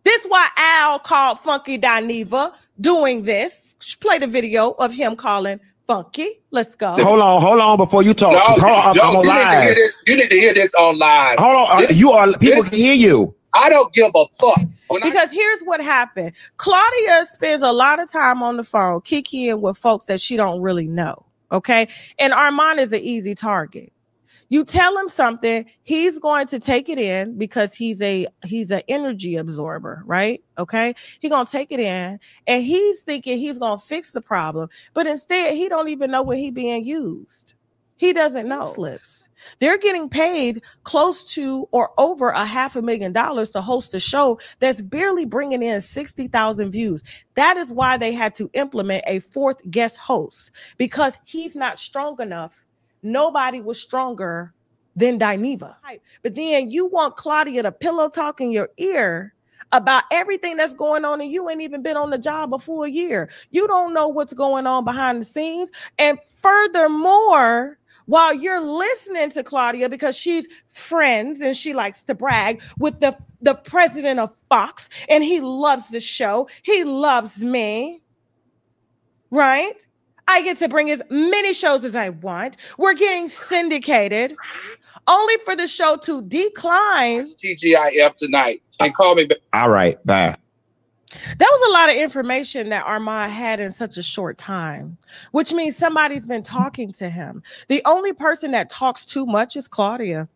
This is why Al called Funky Dineva doing this. She played a video of him calling Funky. Let's go. Hold on before you talk. No, I'm on live. You need to hear this on live. Hold on. People can hear you. I don't give a fuck. Because here's what happened. Claudia spends a lot of time on the phone kikiing with folks that she don't really know. Okay. And Armon is an easy target. You tell him something, he's going to take it in because he's an energy absorber, right? Okay. He's going to take it in and he's thinking he's going to fix the problem. But instead, he don't even know when he's being used. He doesn't know. Slips. They're getting paid close to or over $500,000 to host a show that's barely bringing in 60,000 views. That is why they had to implement a fourth guest host, because he's not strong enough. Nobody was stronger than Dineva. But then you want Claudia to pillow talk in your ear about everything that's going on, and you ain't even been on the job before a year. You don't know what's going on behind the scenes. And furthermore, while you're listening to Claudia, because she's friends and she likes to brag with the president of Fox, and he loves the show. He loves me, right? I get to bring as many shows as I want. We're getting syndicated, only for the show to decline. TGIF tonight. And call me back. All right, bye. That was a lot of information that Armon had in such a short time, which means somebody's been talking to him. The only person that talks too much is Claudia.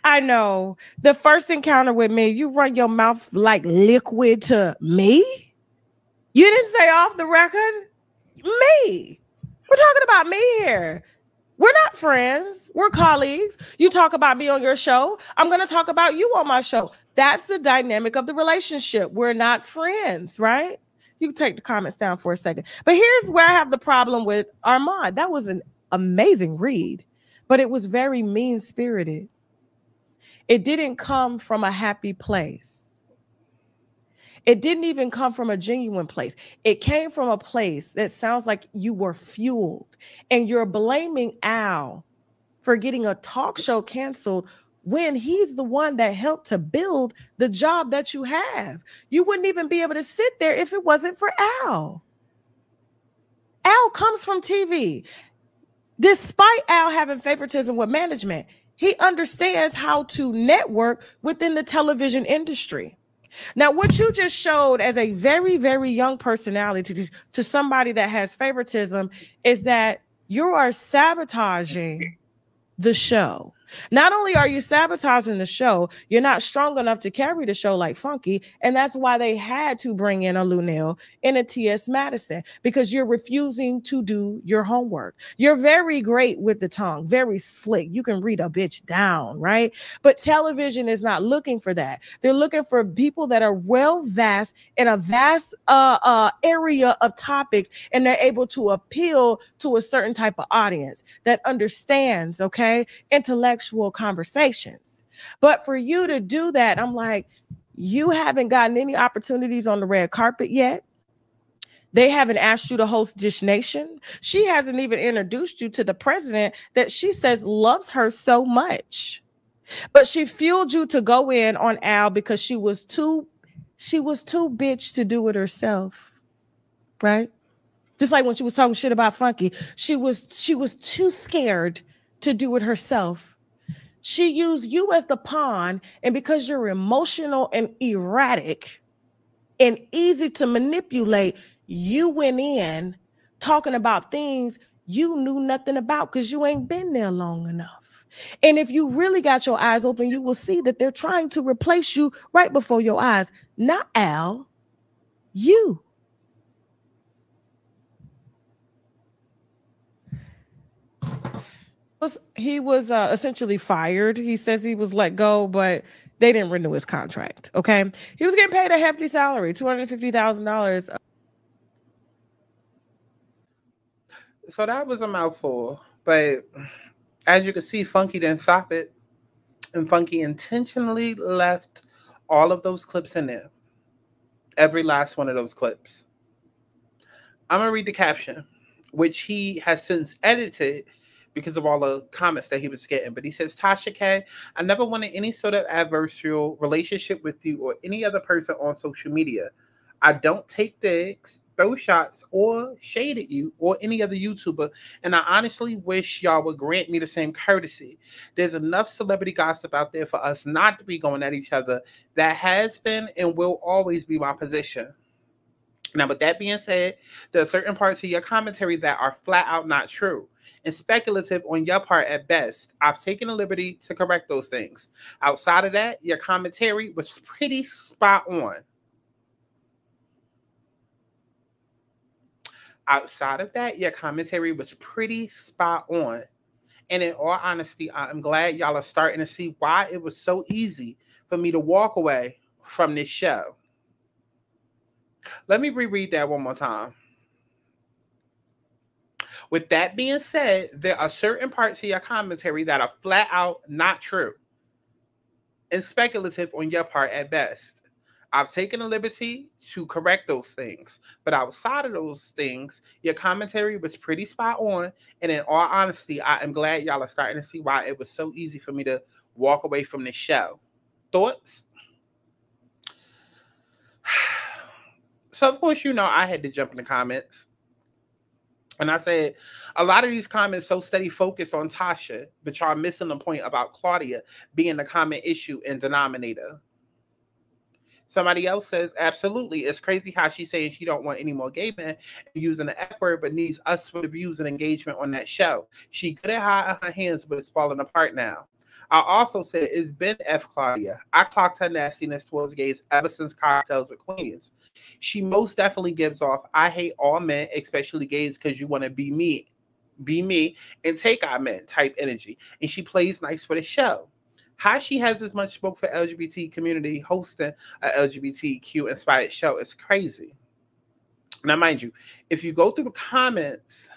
I know. The first encounter with me, you run your mouth like liquid to me? You didn't say off the record? Me. We're talking about me here. We're not friends. We're colleagues. You talk about me on your show. I'm going to talk about you on my show. That's the dynamic of the relationship. We're not friends, right? You can take the comments down for a second. But here's where I have the problem with Armon. That was an amazing read, but it was very mean-spirited. It didn't come from a happy place. It didn't even come from a genuine place. It came from a place that sounds like you were fueled, and you're blaming Al for getting a talk show canceled when he's the one that helped to build the job that you have. You wouldn't even be able to sit there if it wasn't for Al. Al comes from TV. Despite Al having favoritism with management, he understands how to network within the television industry. Now, what you just showed as a very, very young personality to somebody that has favoritism is that you are sabotaging the show. Not only are you sabotaging the show, you're not strong enough to carry the show like Funky. And that's why they had to bring in a Lunel and a T.S. Madison, because you're refusing to do your homework. You're very great with the tongue, very slick. You can read a bitch down, right? But television is not looking for that. They're looking for people that are well vast in a vast area of topics, and they're able to appeal to a certain type of audience that understands, okay, intellectual conversations. But for you to do that, I'm like, you haven't gotten any opportunities on the red carpet yet. They haven't asked you to host Dish Nation. She hasn't even introduced you to the president that she says loves her so much. But she fueled you to go in on Al because she was too bitch to do it herself. Right? Just like when she was talking shit about Funky, she was too scared to do it herself. She used you as the pawn, and because you're emotional and erratic and easy to manipulate, you went in talking about things you knew nothing about because you ain't been there long enough. And if you really got your eyes open, you will see that they're trying to replace you right before your eyes. Not Al, you. He was essentially fired. He says he was let go, but they didn't renew his contract. Okay, he was getting paid a hefty salary, $250,000. So that was a mouthful, but as you can see, Funky didn't stop it, and Funky intentionally left all of those clips in there. Every last one of those clips. I'm gonna read the caption, which he has since edited because of all the comments that he was getting. But he says, Tasha K, I never wanted any sort of adversarial relationship with you or any other person on social media. I don't take digs, throw shots, or shade at you or any other YouTuber. And I honestly wish y'all would grant me the same courtesy. There's enough celebrity gossip out there for us not to be going at each other. That has been and will always be my position. Now, with that being said, there are certain parts of your commentary that are flat out not true and speculative on your part at best. I've taken the liberty to correct those things. Outside of that, your commentary was pretty spot on. Outside of that, your commentary was pretty spot on. And in all honesty, I'm glad y'all are starting to see why it was so easy for me to walk away from this show. Let me reread that one more time. With that being said, there are certain parts of your commentary that are flat out not true and speculative on your part at best. I've taken the liberty to correct those things. But outside of those things, your commentary was pretty spot on. And in all honesty, I am glad y'all are starting to see why it was so easy for me to walk away from this show. Thoughts? So, of course, you know, I had to jump in the comments. And I said, a lot of these comments so steady focused on Tasha, but y'all missing the point about Claudia being the common issue and denominator. Somebody else says, absolutely. It's crazy how she's saying she don't want any more gay men using the F word, but needs us for the views and engagement on that show. She could have hide her hands, but it's falling apart now. I also said, it's been F Claudia. I clocked her nastiness towards gays ever since Cocktails with Queens. She most definitely gives off, I hate all men, especially gays, because you want to be me, and take our men type energy. And she plays nice for the show. How she has this much smoke for LGBT community hosting a LGBTQ inspired show is crazy. Now, mind you, if you go through the comments,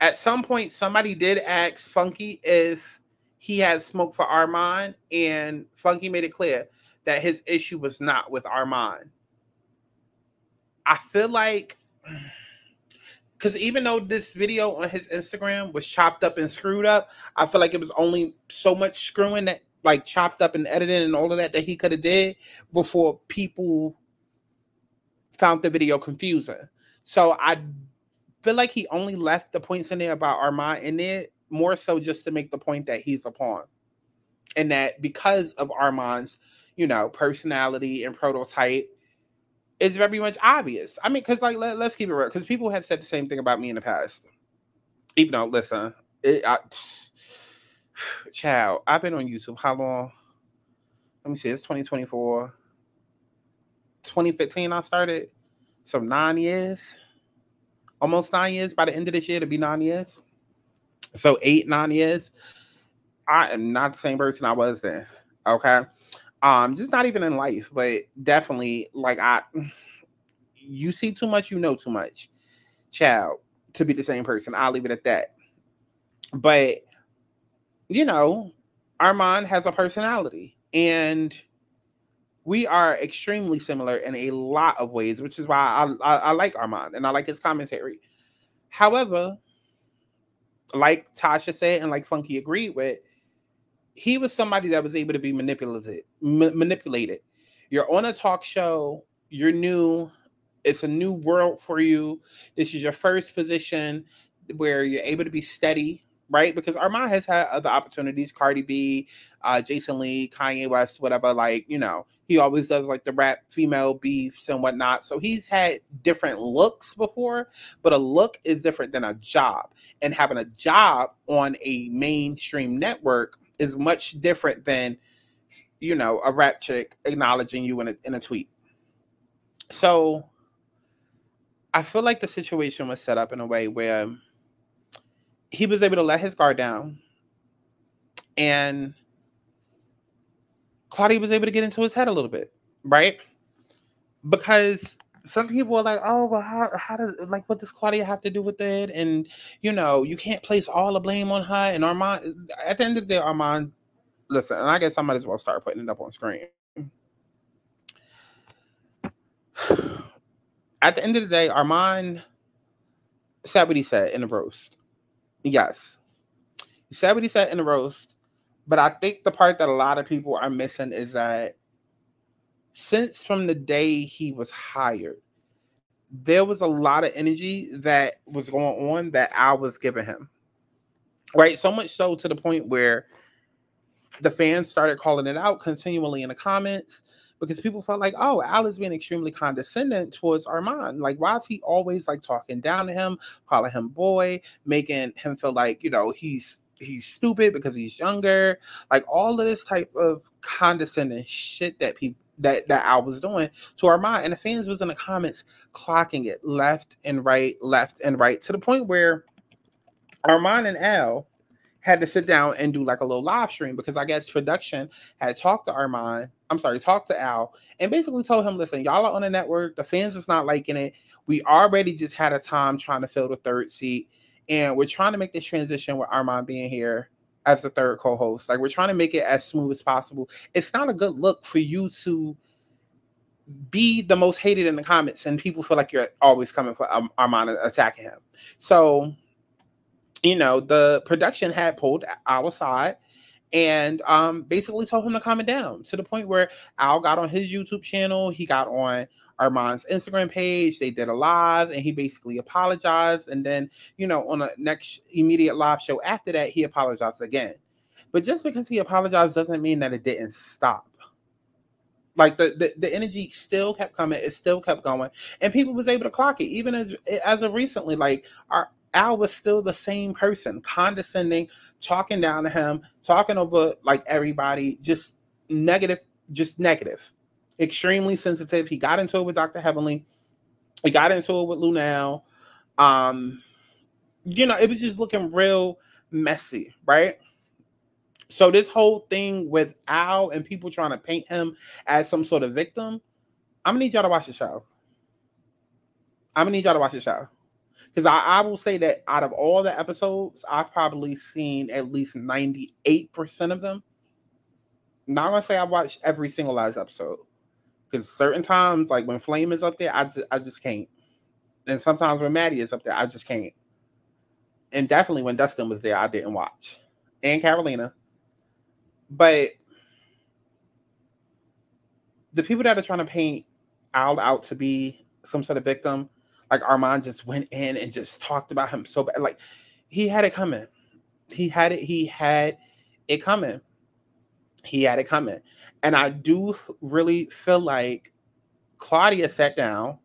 at some point, somebody did ask Funky if he had smoke for Armon, and Funky made it clear that his issue was not with Armon. I feel like, because even though this video on his Instagram was chopped up and screwed up, I feel like it was only so much screwing that, like, chopped up and edited and all of that he could have did before people found the video confusing. So I feel like he only left the points in there about Armon in there more so just to make the point that he's a pawn. And that because of Armon's, you know, personality and prototype, it's very much obvious. I mean, because, like, let's keep it real. Because people have said the same thing about me in the past. Even though, listen, Child, I've been on YouTube. How long? Let me see. It's 2024. 2015 I started. So 9 years. Almost 9 years. By the end of this year, it'll be 9 years. So 8, 9 years. I am not the same person I was then. Okay. Just not even in life, but definitely like you see too much, you know too much, child, to be the same person. I'll leave it at that. But you know, Armon has a personality, and we are extremely similar in a lot of ways, which is why I like Armon and I like his commentary. However, like Tasha said, and like Funky agreed with, he was somebody that was able to be manipulated. You're on a talk show. You're new. It's a new world for you. This is your first position where you're able to be steady, right? Because Armon has had other opportunities. Cardi B, Jason Lee, Kanye West, whatever. Like, you know, he always does like the rap female beefs and whatnot. So he's had different looks before, but a look is different than a job. And having a job on a mainstream network is much different than, you know, a rap chick acknowledging you in a tweet. So I feel like the situation was set up in a way where he was able to let his guard down, and Claudia was able to get into his head a little bit, right? Because some people are like, oh, well, how does, like, what does Claudia have to do with it? And, you know, you can't place all the blame on her. And Armon, at the end of the day, Armon, listen, and I guess I might as well start putting it up on screen. At the end of the day, Armon said what he said in the roast. Yes. He said what he said in the roast. But I think the part that a lot of people are missing is that since from the day he was hired, there was a lot of energy that was going on that Al was giving him. Right? So much so to the point where the fans started calling it out continually in the comments, because people felt like, oh, Al is being extremely condescending towards Armon. Like, why is he always like talking down to him, calling him boy, making him feel like, you know, he's stupid because he's younger, like all of this type of condescending shit that people that Al was doing to Armon. And the fans was in the comments clocking it left and right, to the point where Armon and Al had to sit down and do like a little live stream, because I guess production had talked to Al and basically told him, listen, y'all are on a network, the fans is not liking it. We already just had a time trying to fill the third seat, and we're trying to make this transition with Armon being here as the third co-host. Like, we're trying to make it as smooth as possible. It's not a good look for you to be the most hated in the comments and people feel like you're always coming for Armon, attacking him. So, you know, the production had pulled Al aside and basically told him to calm it down, to the point where Al got on his YouTube channel. He got on Armon's Instagram page. They did a live and he basically apologized. And then, you know, on the next immediate live show after that, he apologized again. But just because he apologized doesn't mean that it didn't stop. Like the energy still kept coming. It still kept going. And people was able to clock it. Even as of recently, like Al was still the same person, condescending, talking down to him, talking over like everybody, just negative, extremely sensitive. He got into it with Dr. Heavenly. He got into it with Lunel. You know, it was just looking real messy, right? So this whole thing with Al and people trying to paint him as some sort of victim, I'm gonna need y'all to watch the show. Because I will say that out of all the episodes, I've probably seen at least 98% of them. Not gonna say I watched every single last episode, because certain times, like when Flame is up there, I just can't. And sometimes when Maddie is up there, I just can't. And definitely when Dustin was there, I didn't watch. And Carolina. But the people that are trying to paint Al out to be some sort of victim, like Armon just went in and just talked about him so bad. Like, he had it coming. He had it coming. And I do really feel like Claudia sat down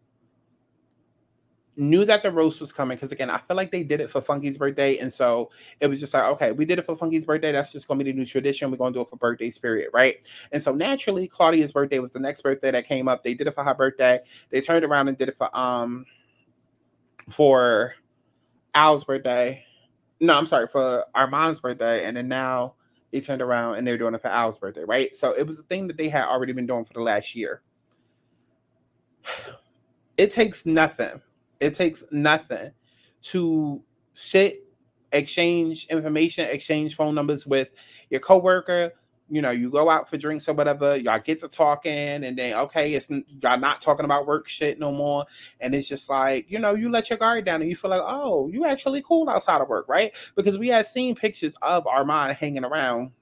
knew that the roast was coming, because again, I feel like they did it for Funky's birthday, and so it was just like, okay, we did it for Funky's birthday, that's just gonna be the new tradition, we're gonna do it for birthdays, period, right? And so naturally, Claudia's birthday was the next birthday that came up. They did it for her birthday. They turned around and did it for Al's birthday. No, I'm sorry, for Armon's birthday, and then now they turned around and they're doing it for Al's birthday, right? So it was a thing that they had already been doing for the last year. It takes nothing. It takes nothing to sit, exchange information, exchange phone numbers with your coworker. You know, you go out for drinks or whatever, y'all get to talking, and then, okay, y'all not talking about work shit no more. And it's just like, you know, you let your guard down and you feel like, oh, you actually cool outside of work, right? Because we had seen pictures of Armon hanging around,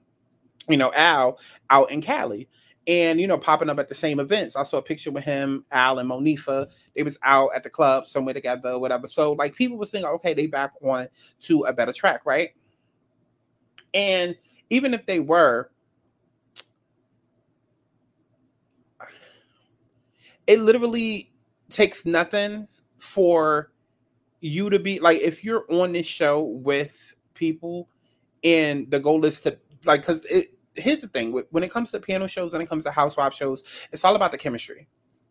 you know, Al out in Cali. And, you know, popping up at the same events. I saw a picture with him, Al, and Monifa. They was out at the club somewhere together, whatever. So, like, people were saying, okay, they back on to a better track, right? And even if they were, it literally takes nothing for you to be, like, if you're on this show with people and the goal is to, like, because here's the thing, when it comes to piano shows and it comes to housewife shows, it's all about the chemistry.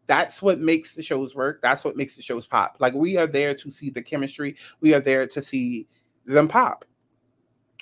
That's what makes the shows work. That's what makes the shows pop. Like, we are there to see the chemistry. We are there to see them pop.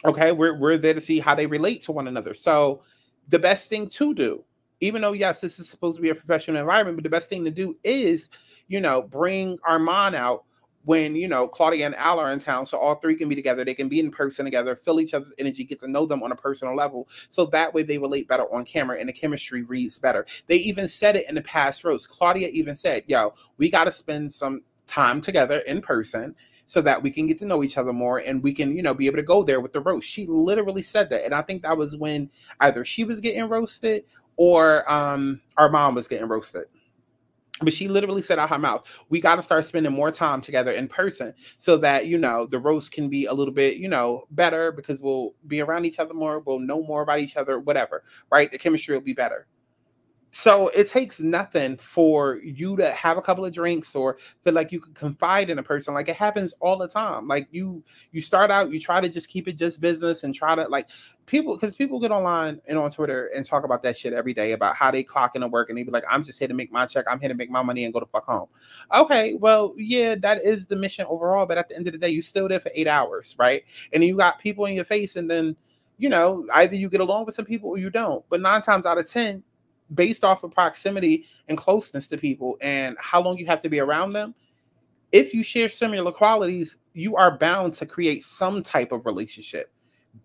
Okay, we're there to see how they relate to one another. So the best thing to do, even though, yes, this is supposed to be a professional environment, but the best thing to do is, you know, bring Armon out when, you know, Claudia and Al are in town, so all three can be together. They can be in person together, feel each other's energy, get to know them on a personal level. So that way they relate better on camera and the chemistry reads better. They even said it in the past roast. Claudia even said, yo, we got to spend some time together in person so that we can get to know each other more and we can, you know, be able to go there with the roast. She literally said that. And I think that was when either she was getting roasted or our mom was getting roasted. But she literally said out her mouth, we got to start spending more time together in person so that, you know, the roast can be a little bit, you know, better because we'll be around each other more. We'll know more about each other, whatever, right? The chemistry will be better. So it takes nothing for you to have a couple of drinks or feel like you can confide in a person. Like, it happens all the time. Like, you start out, you try to just keep it just business and try to, like, people, because people get online and on Twitter and talk about that shit every day about how they clock into work and they be like, I'm just here to make my check. I'm here to make my money and go the fuck home. Okay, well, yeah, that is the mission overall. But at the end of the day, you're still there for 8 hours, right? And then you got people in your face, and then, you know, either you get along with some people or you don't. But 9 times out of 10, based off of proximity and closeness to people and how long you have to be around them, if you share similar qualities, you are bound to create some type of relationship.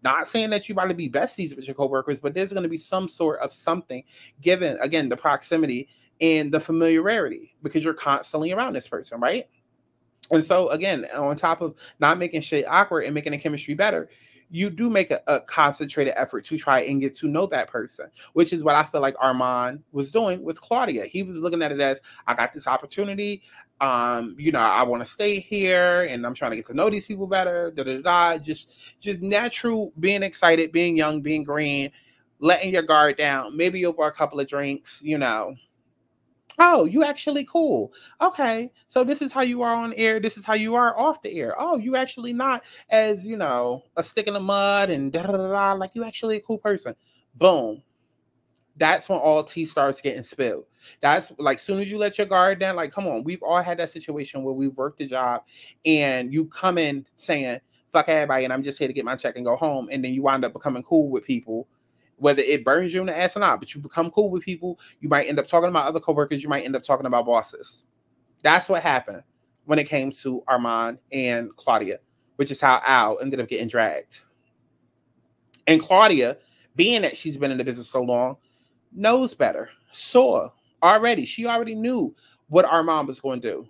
Not saying that you about to be besties with your coworkers, but there's going to be some sort of something given, again, the proximity and the familiarity because you're constantly around this person, right? And so, again, on top of not making shit awkward and making the chemistry better, you do make a concentrated effort to try and get to know that person, which is what I feel like Armon was doing with Claudia. He was looking at it as, I got this opportunity. You know, I want to stay here and I'm trying to get to know these people better. Just natural, being excited, being young, being green, letting your guard down, maybe over a couple of drinks, you know. Oh, you actually cool. Okay. So this is how you are on air. This is how you are off the air. Oh, you actually not as, you know, a stick in the mud and da-da-da-da, like you actually a cool person. Boom. That's when all tea starts getting spilled. That's like, soon as you let your guard down, like, come on, we've all had that situation where we worked the job and you come in saying, fuck everybody, and I'm just here to get my check and go home. And then you wind up becoming cool with people. Whether it burns you in the ass or not, but you become cool with people, you might end up talking about other coworkers, you might end up talking about bosses. That's what happened when it came to Armon and Claudia, which is how Al ended up getting dragged. And Claudia, being that she's been in the business so long, knows better. Saw already. She already knew what Armon was going to do.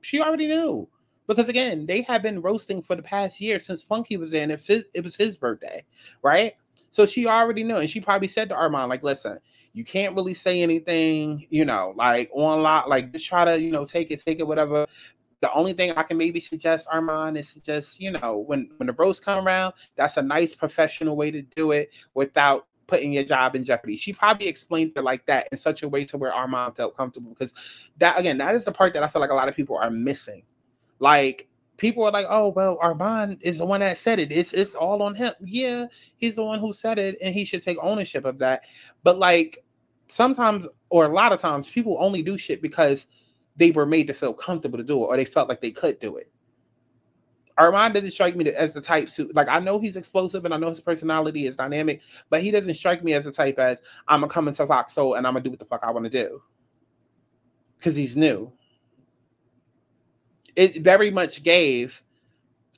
She already knew. Because, again, they had been roasting for the past year since Funky was in. It was his birthday, right? So she already knew, and she probably said to Armon, like, listen, you can't really say anything, you know, like on lot, like just try to, you know, take it, whatever. The only thing I can maybe suggest, Armon, is to just, you know, when the roast come around, that's a nice professional way to do it without putting your job in jeopardy. She probably explained it like that in such a way to where Armon felt comfortable, because that, again, that is the part that I feel like a lot of people are missing. Like, people are like, oh, well, Armon is the one that said it. It's all on him. Yeah, he's the one who said it, and he should take ownership of that. But like, sometimes, or a lot of times, people only do shit because they were made to feel comfortable to do it, or they felt like they could do it. Armon doesn't strike me as the type to, like, I know he's explosive and I know his personality is dynamic, but he doesn't strike me as the type as, I'm gonna come into Fox Soul and I'm gonna do what the fuck I want to do. Because he's new. It very much gave,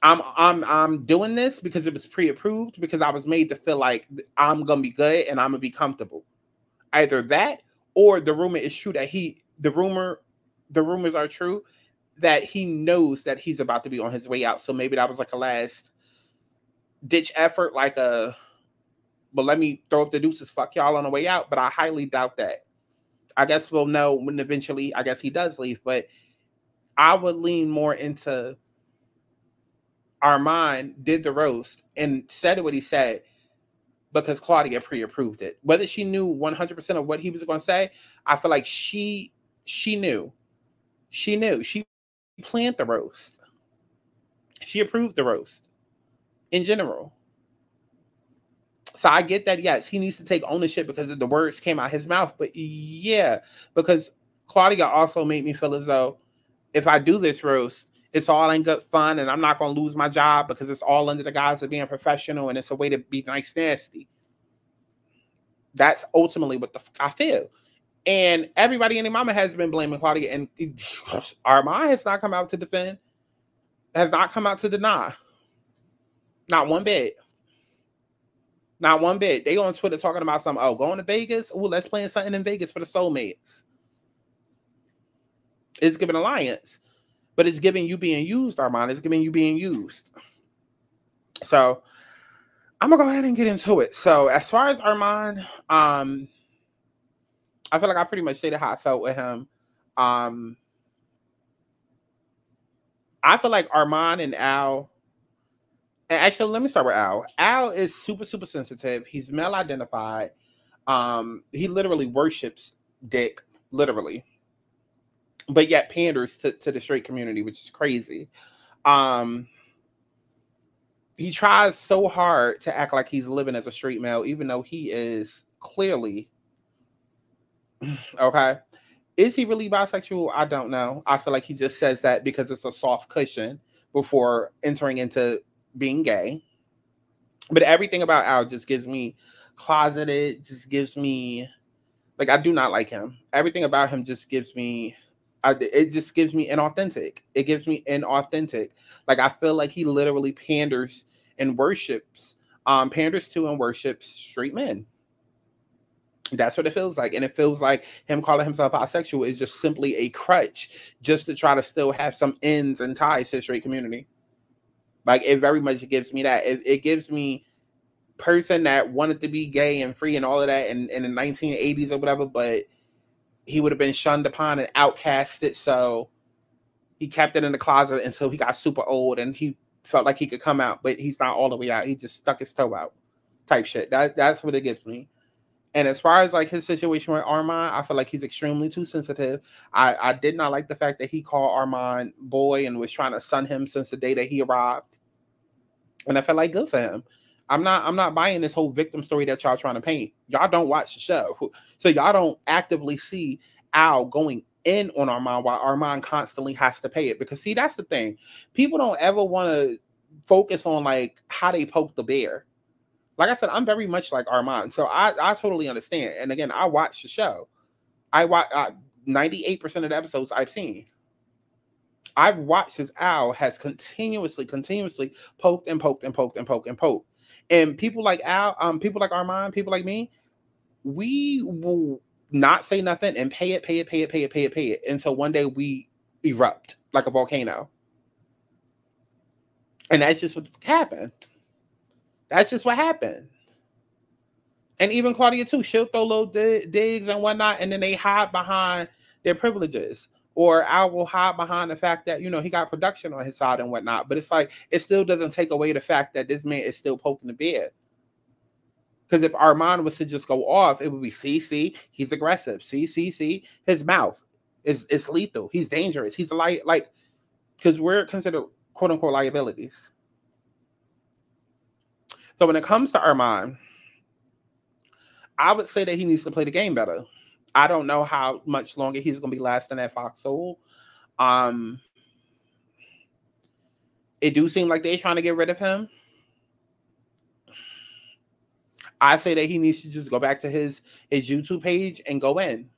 I'm doing this because it was pre-approved, because I was made to feel like I'm gonna be good and I'm gonna be comfortable. Either that, or the rumor is true that the rumors are true that he knows that he's about to be on his way out. So maybe that was like a last ditch effort, like but let me throw up the deuces, fuck y'all on the way out. But I highly doubt that. I guess we'll know when eventually, I guess he does leave. But I would lean more into Armon did the roast and said what he said because Claudia pre-approved it. Whether she knew 100% of what he was going to say, I feel like she knew. She knew. She planned the roast. She approved the roast in general. So I get that, yes, he needs to take ownership because the words came out his mouth. But yeah, because Claudia also made me feel as though if I do this roast, it's all in good fun and I'm not going to lose my job because it's all under the guise of being professional and it's a way to be nice nasty. That's ultimately what I feel. And everybody and their mama has been blaming Claudia, and Armon has not come out to defend, has not come out to deny. Not one bit. Not one bit. They on Twitter talking about something, oh, going to Vegas? Oh, let's plan something in Vegas for the soulmates. It's giving alliance, but it's giving you being used, Armon. It's giving you being used. So I'm going to go ahead and get into it. So as far as Armon, I feel like I pretty much stated how I felt with him. I feel like Armon and Al, and actually, let me start with Al. Al is super, super sensitive. He's male identified. He literally worships dick, literally. But yet panders to the straight community, which is crazy. He tries so hard to act like he's living as a straight male, even though he is clearly... Okay. Is he really bisexual? I don't know. I feel like he just says that because it's a soft cushion before entering into being gay. But everything about Al just gives me closeted, just gives me, like, I do not like him. Everything about him just gives me, it just gives me inauthentic. It gives me inauthentic. Like, I feel like he literally panders and worships, panders to and worships straight men. That's what it feels like. And it feels like him calling himself bisexual is just simply a crutch just to try to still have some ends and ties to the straight community. Like, it very much gives me that. It gives me person that wanted to be gay and free and all of that in the 1980s or whatever, but he would have been shunned upon and outcasted. So he kept it in the closet until he got super old and he felt like he could come out, but he's not all the way out. He just stuck his toe out type shit. That's what it gives me. And as far as like his situation with Armon, I feel like he's extremely too sensitive. I did not like the fact that he called Armon boy and was trying to sun him since the day that he arrived. And I felt like good for him. I'm not buying this whole victim story that y'all trying to paint. Y'all don't watch the show. So y'all don't actively see Al going in on Armon while Armon constantly has to pay it. Because see, that's the thing. People don't ever want to focus on like how they poke the bear. Like I said, I'm very much like Armon, so I totally understand. And again, I watch the show. I watch 98% of the episodes I've seen. I've watched as Al has continuously poked and poked and poked and poked and poked. And people like Al, people like Armon, people like me, we will not say nothing and pay it until one day we erupt like a volcano. And that's just what happened. That's just what happened. And even Claudia too, she'll throw little digs and whatnot, and then they hide behind their privileges. Or Al will hide behind the fact that, you know, he got production on his side and whatnot. But it's like, it still doesn't take away the fact that this man is still poking the bear. Because if Armon was to just go off, it would be, see, he's aggressive. See, his mouth is lethal. He's dangerous. He's like because we're considered quote unquote liabilities. So when it comes to Armon, I would say that he needs to play the game better. I don't know how much longer he's going to be lasting at Foxhole. It do seem like they're trying to get rid of him. I say that he needs to just go back to his YouTube page and go in.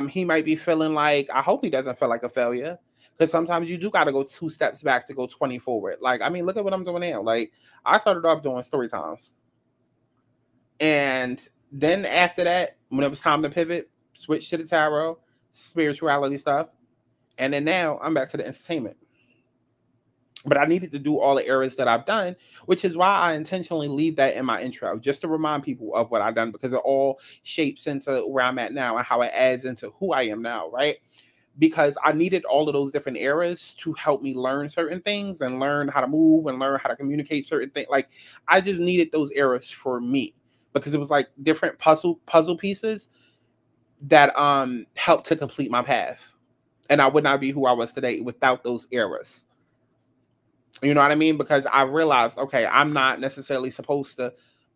He might be feeling like, I hope he doesn't feel like a failure, because sometimes you do got to go 2 steps back to go 20 forward. Like, I mean, look at what I'm doing now. Like, I started off doing story times. And then after that, when it was time to pivot, switch to the tarot, spirituality stuff. And then now I'm back to the entertainment. But I needed to do all the errors that I've done, which is why I intentionally leave that in my intro, just to remind people of what I've done, because it all shapes into where I'm at now and how it adds into who I am now, right? Because I needed all of those different errors to help me learn certain things and learn how to move and learn how to communicate certain things. Like, I just needed those errors for me, because it was like different puzzle pieces that helped to complete my path. And I would not be who I was today without those errors. You know what I mean? Because I realized, okay, I'm not necessarily supposed to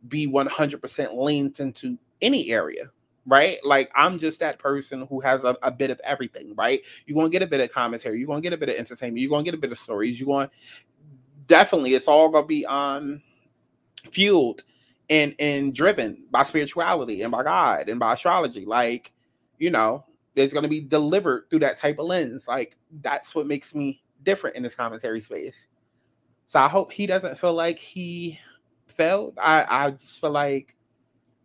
be 100% leaned into any area, right? Like, I'm just that person who has a bit of everything, right? You're going to get a bit of commentary. You're going to get a bit of entertainment. You're going to get a bit of stories. You're going, definitely, it's all going to be fueled and driven by spirituality and by God and by astrology. Like, you know, it's going to be delivered through that type of lens. Like, that's what makes me different in this commentary space. So I hope he doesn't feel like he failed. I just feel like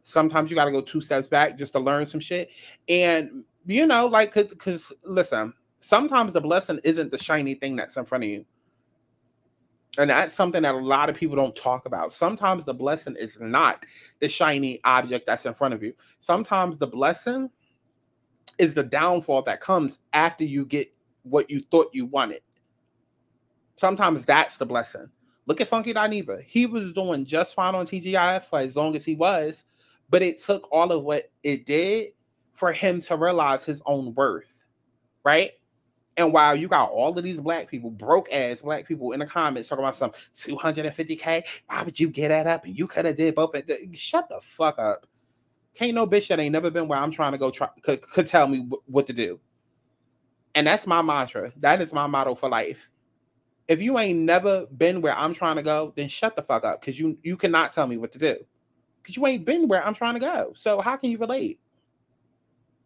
sometimes you got to go 2 steps back just to learn some shit. And, you know, like, because listen, sometimes the blessing isn't the shiny thing that's in front of you. And that's something that a lot of people don't talk about. Sometimes the blessing is not the shiny object that's in front of you. Sometimes the blessing is the downfall that comes after you get what you thought you wanted. Sometimes that's the blessing. Look at Funky Dineva. He was doing just fine on TeaGIF for as long as he was, but it took all of what it did for him to realize his own worth, right? And while you got all of these black people, broke ass black people in the comments talking about some 250K, why would you get that up? And you could have did both. Shut the fuck up. Can't no bitch that ain't never been where I'm trying to go could tell me what to do. And that's my mantra. That is my motto for life. If you ain't never been where I'm trying to go, then shut the fuck up, because you cannot tell me what to do, because you ain't been where I'm trying to go. So how can you relate?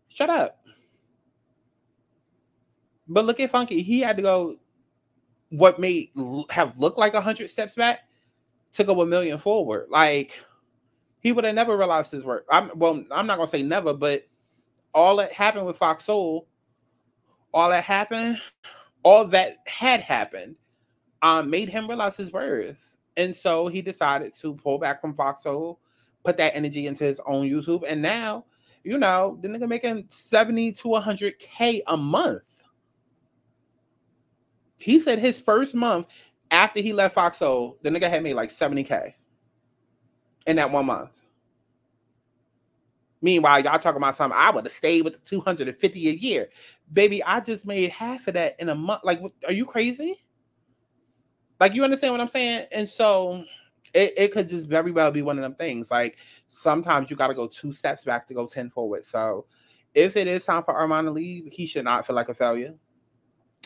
Shut up. But look at Funky. He had to go what may have looked like 100 steps back to go 1,000,000 forward. Like, he would have never realized his work. I'm not going to say never, but all that happened with Foxhole, all that had happened, made him realize his worth. And so he decided to pull back from Foxhole, put that energy into his own YouTube. And now, you know, the nigga making 70 to 100K a month. He said his first month after he left Foxhole, the nigga had made like 70K in that 1 month. Meanwhile, y'all talking about something, I would have stayed with the 250 a year. Baby, I just made half of that in a month. Like, are you crazy? Like, you understand what I'm saying? And so it could just very well be one of them things. Like, sometimes you got to go 2 steps back to go 10 forward. So if it is time for Armon to leave, he should not feel like a failure.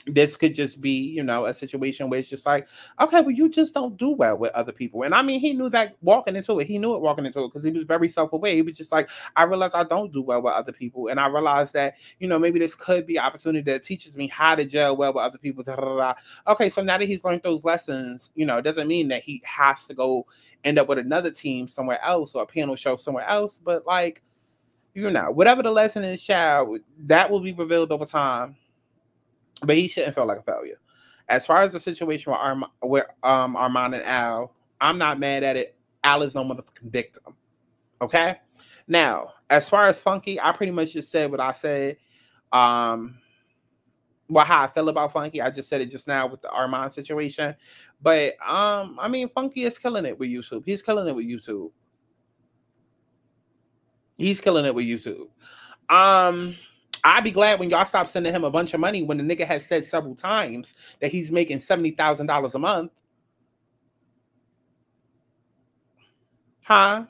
This could just be, you know, a situation where it's just like, okay, well, you just don't do well with other people. And I mean, he knew that walking into it. He knew it walking into it, because he was very self-aware. He was just like, I realized I don't do well with other people. And I realized that, you know, maybe this could be an opportunity that teaches me how to gel well with other people. Da, da, da, da. Okay, so now that he's learned those lessons, you know, it doesn't mean that he has to go end up with another team somewhere else or a panel show somewhere else. But, like, you know, whatever the lesson is, child, that will be revealed over time. But he shouldn't feel like a failure. As far as the situation with Armon and Al, I'm not mad at it. Al is no motherfucking victim. Okay? Now, as far as Funky, I pretty much just said what I said. Well, how I feel about Funky. I just said it just now with the Armon situation. But, I mean, Funky is killing it with YouTube. He's killing it with YouTube. He's killing it with YouTube. I'd be glad when y'all stop sending him a bunch of money when the nigga has said several times that he's making $70,000 a month. Huh?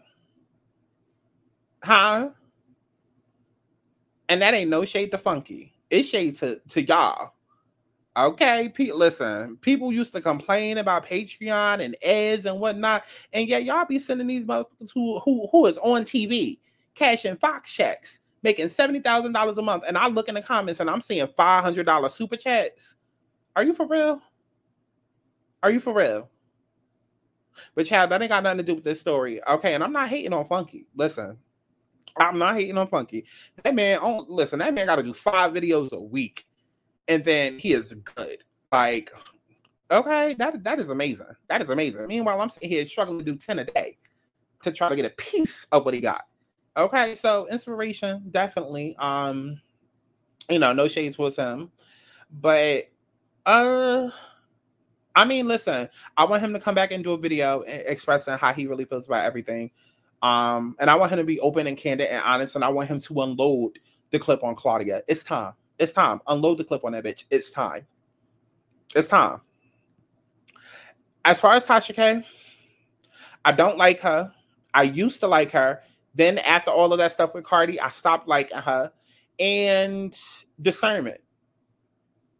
And that ain't no shade to Funky. It's shade to y'all. Okay, listen, people used to complain about Patreon and ads and whatnot, and yet y'all be sending these motherfuckers who is on TV, cashing Fox checks, making $70,000 a month, and I look in the comments and I'm seeing $500 super chats. Are you for real? Are you for real? But child, that ain't got nothing to do with this story. Okay, and I'm not hating on Funky. Listen, I'm not hating on Funky. That man, listen, that man got to do 5 videos a week. And then he is good. Like, okay, that is amazing. That is amazing. Meanwhile, I'm sitting here struggling to do 10 a day to try to get a piece of what he got. Okay, so inspiration, definitely. You know, no shades towards him. But I mean, listen, I want him to come back and do a video expressing how he really feels about everything. And I want him to be open and candid and honest, and I want him to unload the clip on Claudia. It's time. It's time. Unload the clip on that bitch. It's time. It's time. As far as Tasha K, I don't like her. I used to like her. Then after all of that stuff with Cardi, I stopped liking her. And discernment.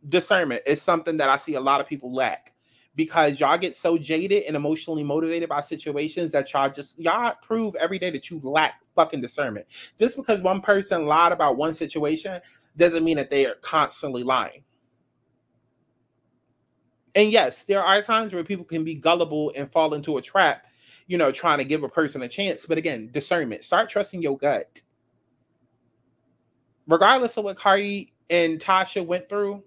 Discernment is something that I see a lot of people lack. Because y'all get so jaded and emotionally motivated by situations that y'all prove every day that you lack fucking discernment. Just because one person lied about one situation doesn't mean that they are constantly lying. And yes, there are times where people can be gullible and fall into a trap, you know, trying to give a person a chance. But again, discernment. Start trusting your gut. Regardless of what Cardi and Tasha went through,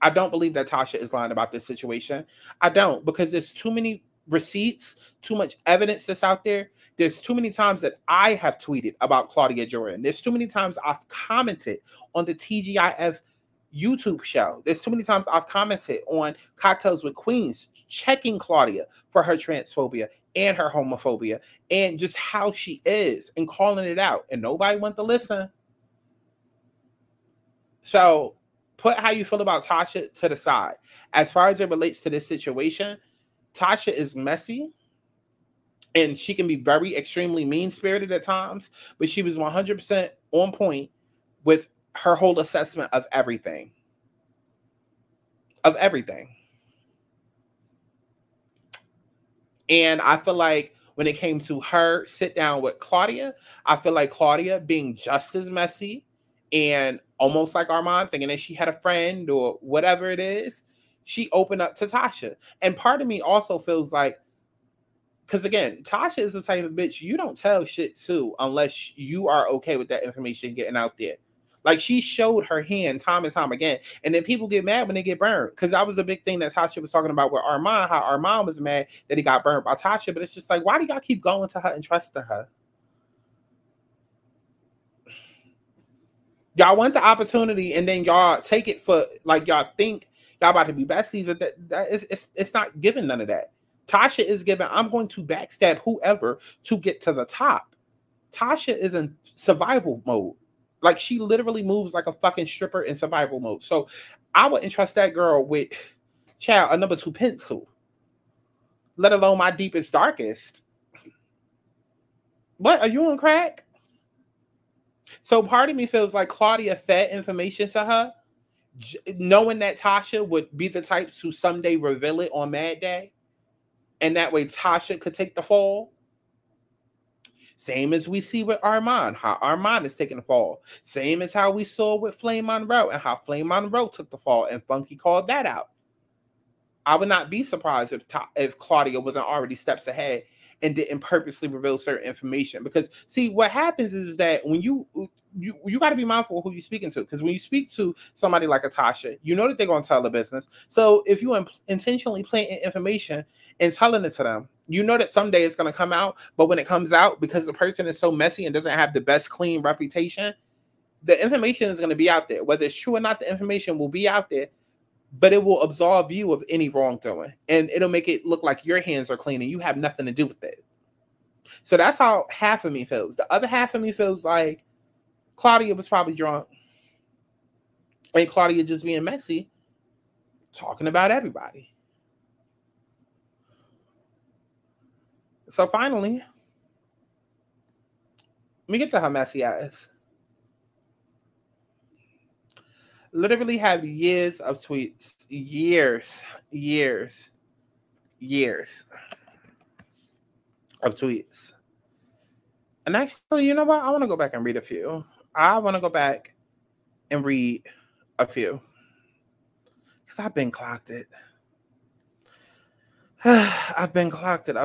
I don't believe that Tasha is lying about this situation. I don't, because there's too many receipts, too much evidence that's out there. There's too many times that I have tweeted about Claudia Jordan. There's too many times I've commented on the TGIF YouTube show. There's too many times I've commented on Cocktails with Queens, checking Claudia for her transphobia and her homophobia and just how she is and calling it out. And nobody wants to listen. So put how you feel about Tasha to the side. As far as it relates to this situation, Tasha is messy. And she can be very extremely mean-spirited at times, but she was 100% on point with her whole assessment of everything. Of everything. And I feel like when it came to her sit down with Claudia, I feel like Claudia being just as messy and almost like Armon, thinking that she had a friend or whatever it is, she opened up to Tasha. And part of me also feels like, because again, Tasha is the type of bitch you don't tell shit to unless you are okay with that information getting out there. Like, she showed her hand time and time again. And then people get mad when they get burned. Because that was a big thing that Tasha was talking about with Armon, how Armon was mad that he got burned by Tasha. But it's just like, why do y'all keep going to her and trusting her? Y'all want the opportunity and then y'all take it for, like, y'all think y'all about to be besties. It's not giving none of that. Tasha is giving, I'm going to backstab whoever to get to the top. Tasha is in survival mode. Like, she literally moves like a fucking stripper in survival mode. So I wouldn't trust that girl with, child, a number 2 pencil. Let alone my deepest, darkest. What? Are you on crack? So part of me feels like Claudia fed information to her, knowing that Tasha would be the type to someday reveal it on Mad Day. And that way Tasha could take the fall. Same as we see with Armon, how Armon is taking the fall. Same as how we saw with Flame Monroe and how Flame Monroe took the fall and Funky called that out. I would not be surprised if Claudia wasn't already steps ahead and didn't purposely reveal certain information. Because see, what happens is that when you got to be mindful of who you're speaking to. Because when you speak to somebody like a Tasha, you know that they're going to tell the business. So if you intentionally planting information and telling it to them, you know that someday it's going to come out. But when it comes out, because the person is so messy and doesn't have the best clean reputation, the information is going to be out there. Whether it's true or not, the information will be out there. But it will absolve you of any wrongdoing. And it'll make it look like your hands are clean and you have nothing to do with it. So that's how half of me feels. The other half of me feels like Claudia was probably drunk. And Claudia just being messy, talking about everybody. So finally, let me get to her messy ass. Literally have years of tweets. Years of tweets. And actually, you know what? I want to go back and read a few. I want to go back and read a few. Because I've been clocked it. I've been clocked it.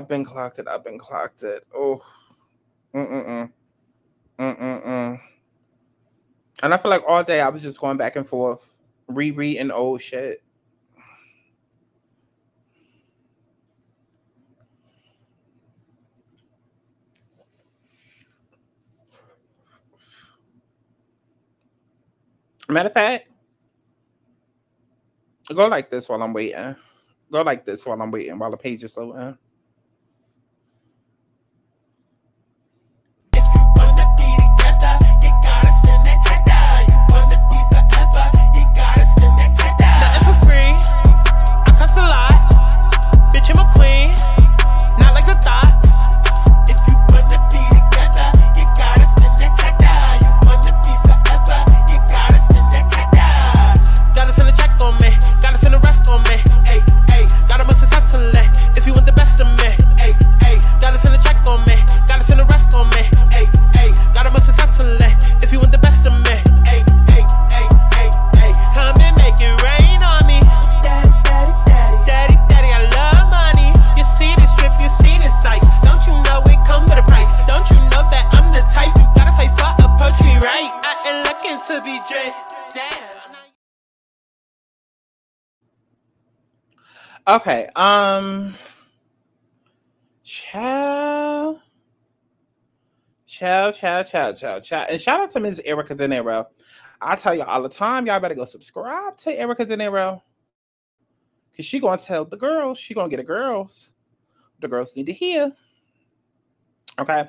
Oh. And I feel like all day I was just going back and forth, rereading old shit. Matter of fact, go like this while I'm waiting. Go like this while I'm waiting, while the page is loading. Okay, ciao. And shout out to Ms. Erica Dineva. I tell y'all all the time, y'all better go subscribe to Erica Dineva. Because she gonna tell the girls, she gonna get the girls. The girls need to hear. Okay.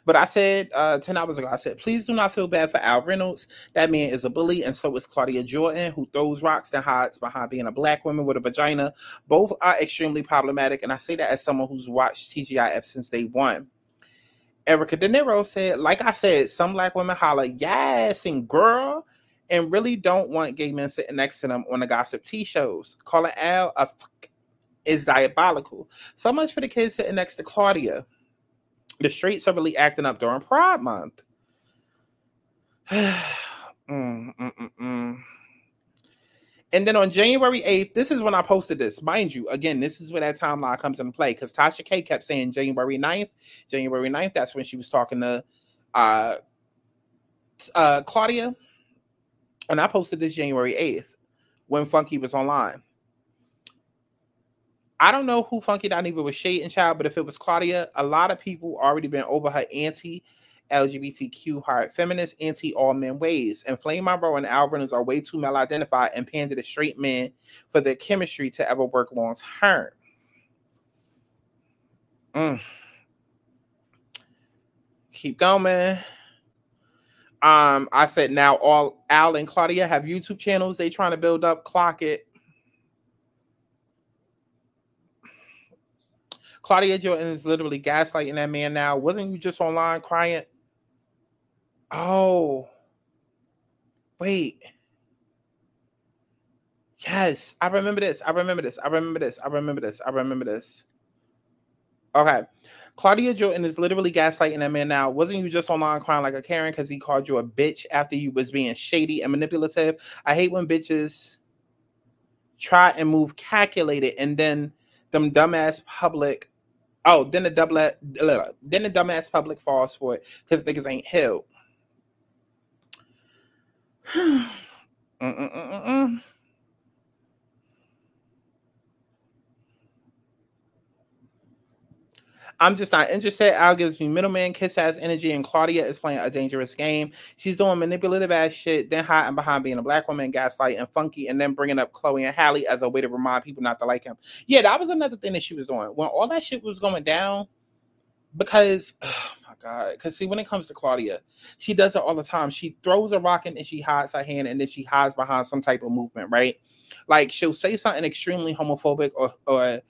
But I said 10 hours ago, I said, please do not feel bad for Al Reynolds. That man is a bully, and so is Claudia Jordan, who throws rocks and hides behind being a black woman with a vagina. Both are extremely problematic, and I say that as someone who's watched TGIF since day one. Erica De Niro said, like I said, some black women holler, yes, and girl, and really don't want gay men sitting next to them on the gossip tea shows. Calling Al a is diabolical. So much for the kids sitting next to Claudia. The streets are really acting up during Pride Month. And then on January 8th, this is when I posted this. Mind you, again, this is where that timeline comes into play, because Tasha K kept saying January 9th. January 9th, that's when she was talking to Claudia. And I posted this January 8th when Funky was online. I don't know who Funky Dineva was shading, child, but if it was Claudia, a lot of people already been over her anti-LGBTQ hard feminist, anti-all men ways. And Flame Monroe and Al Reynolds are way too male-identified and pander to straight men for their chemistry to ever work long term. Keep going, man. I said now all Al and Claudia have YouTube channels they trying to build up. Clock it. Claudia Jordan is literally gaslighting that man now. Wasn't you just online crying? Oh. Wait. Yes. I remember this. Okay. Claudia Jordan is literally gaslighting that man now. Wasn't you just online crying like a Karen because he called you a bitch after you was being shady and manipulative? I hate when bitches try and move calculated and then them dumbass public... Oh, then the dumbass public falls for it because niggas ain't healed. I'm just not interested. Al gives me middleman, kiss ass energy, and Claudia is playing a dangerous game. She's doing manipulative ass shit, then hiding behind being a black woman, gaslight and Funky, and then bringing up Chloe and Halle as a way to remind people not to like him. Yeah, that was another thing that she was doing when all that shit was going down. Because, oh my God. Because see, when it comes to Claudia, she does it all the time. She throws a rock and she hides her hand and then she hides behind some type of movement, right? Like she'll say something extremely homophobic or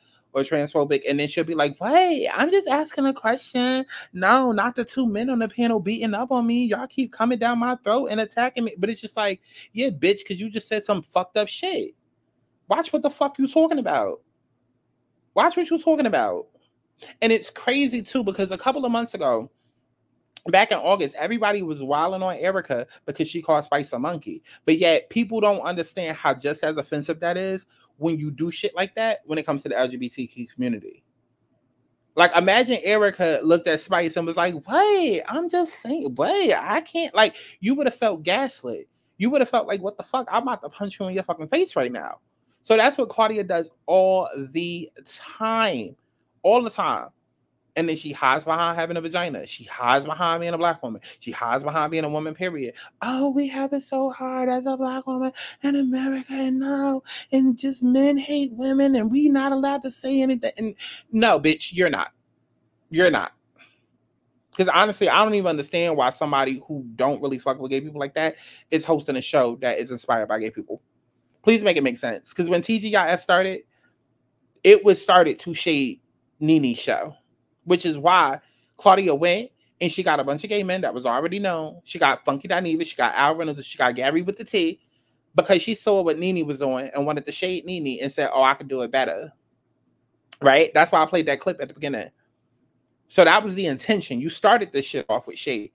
transphobic, and then she'll be like, wait, I'm just asking a question. No, not the two men on the panel beating up on me. Y'all keep coming down my throat and attacking me. But it's just like, yeah, bitch, because you just said some fucked up shit. Watch what the fuck you talking about. Watch what you're talking about. And it's crazy too, because a couple of months ago, back in August, everybody was wilding on Erica because she called Spice a monkey. But yet people don't understand how just as offensive that is when you do shit like that when it comes to the LGBTQ community. Like, imagine Erica looked at Spice and was like, wait, I'm just saying, wait, I can't. Like, you would have felt gaslit. You would have felt like, what the fuck? I'm about to punch you in your fucking face right now. So that's what Claudia does all the time. All the time. And then she hides behind having a vagina. She hides behind being a black woman. She hides behind being a woman, period. Oh, we have it so hard as a black woman in America, and no, and just men hate women, and we not allowed to say anything. And no, bitch, you're not. You're not. Because honestly, I don't even understand why somebody who don't really fuck with gay people like that is hosting a show that is inspired by gay people. Please make it make sense. Because when TGIF started, it was started to shade Nene's show. Which is why Claudia went and she got a bunch of gay men that was already known. She got Funky Dineva, she got Al Reynolds, she got Gary with the T, because she saw what Nene was doing and wanted to shade Nene and said, oh, I could do it better. Right? That's why I played that clip at the beginning. So that was the intention. You started this shit off with shade.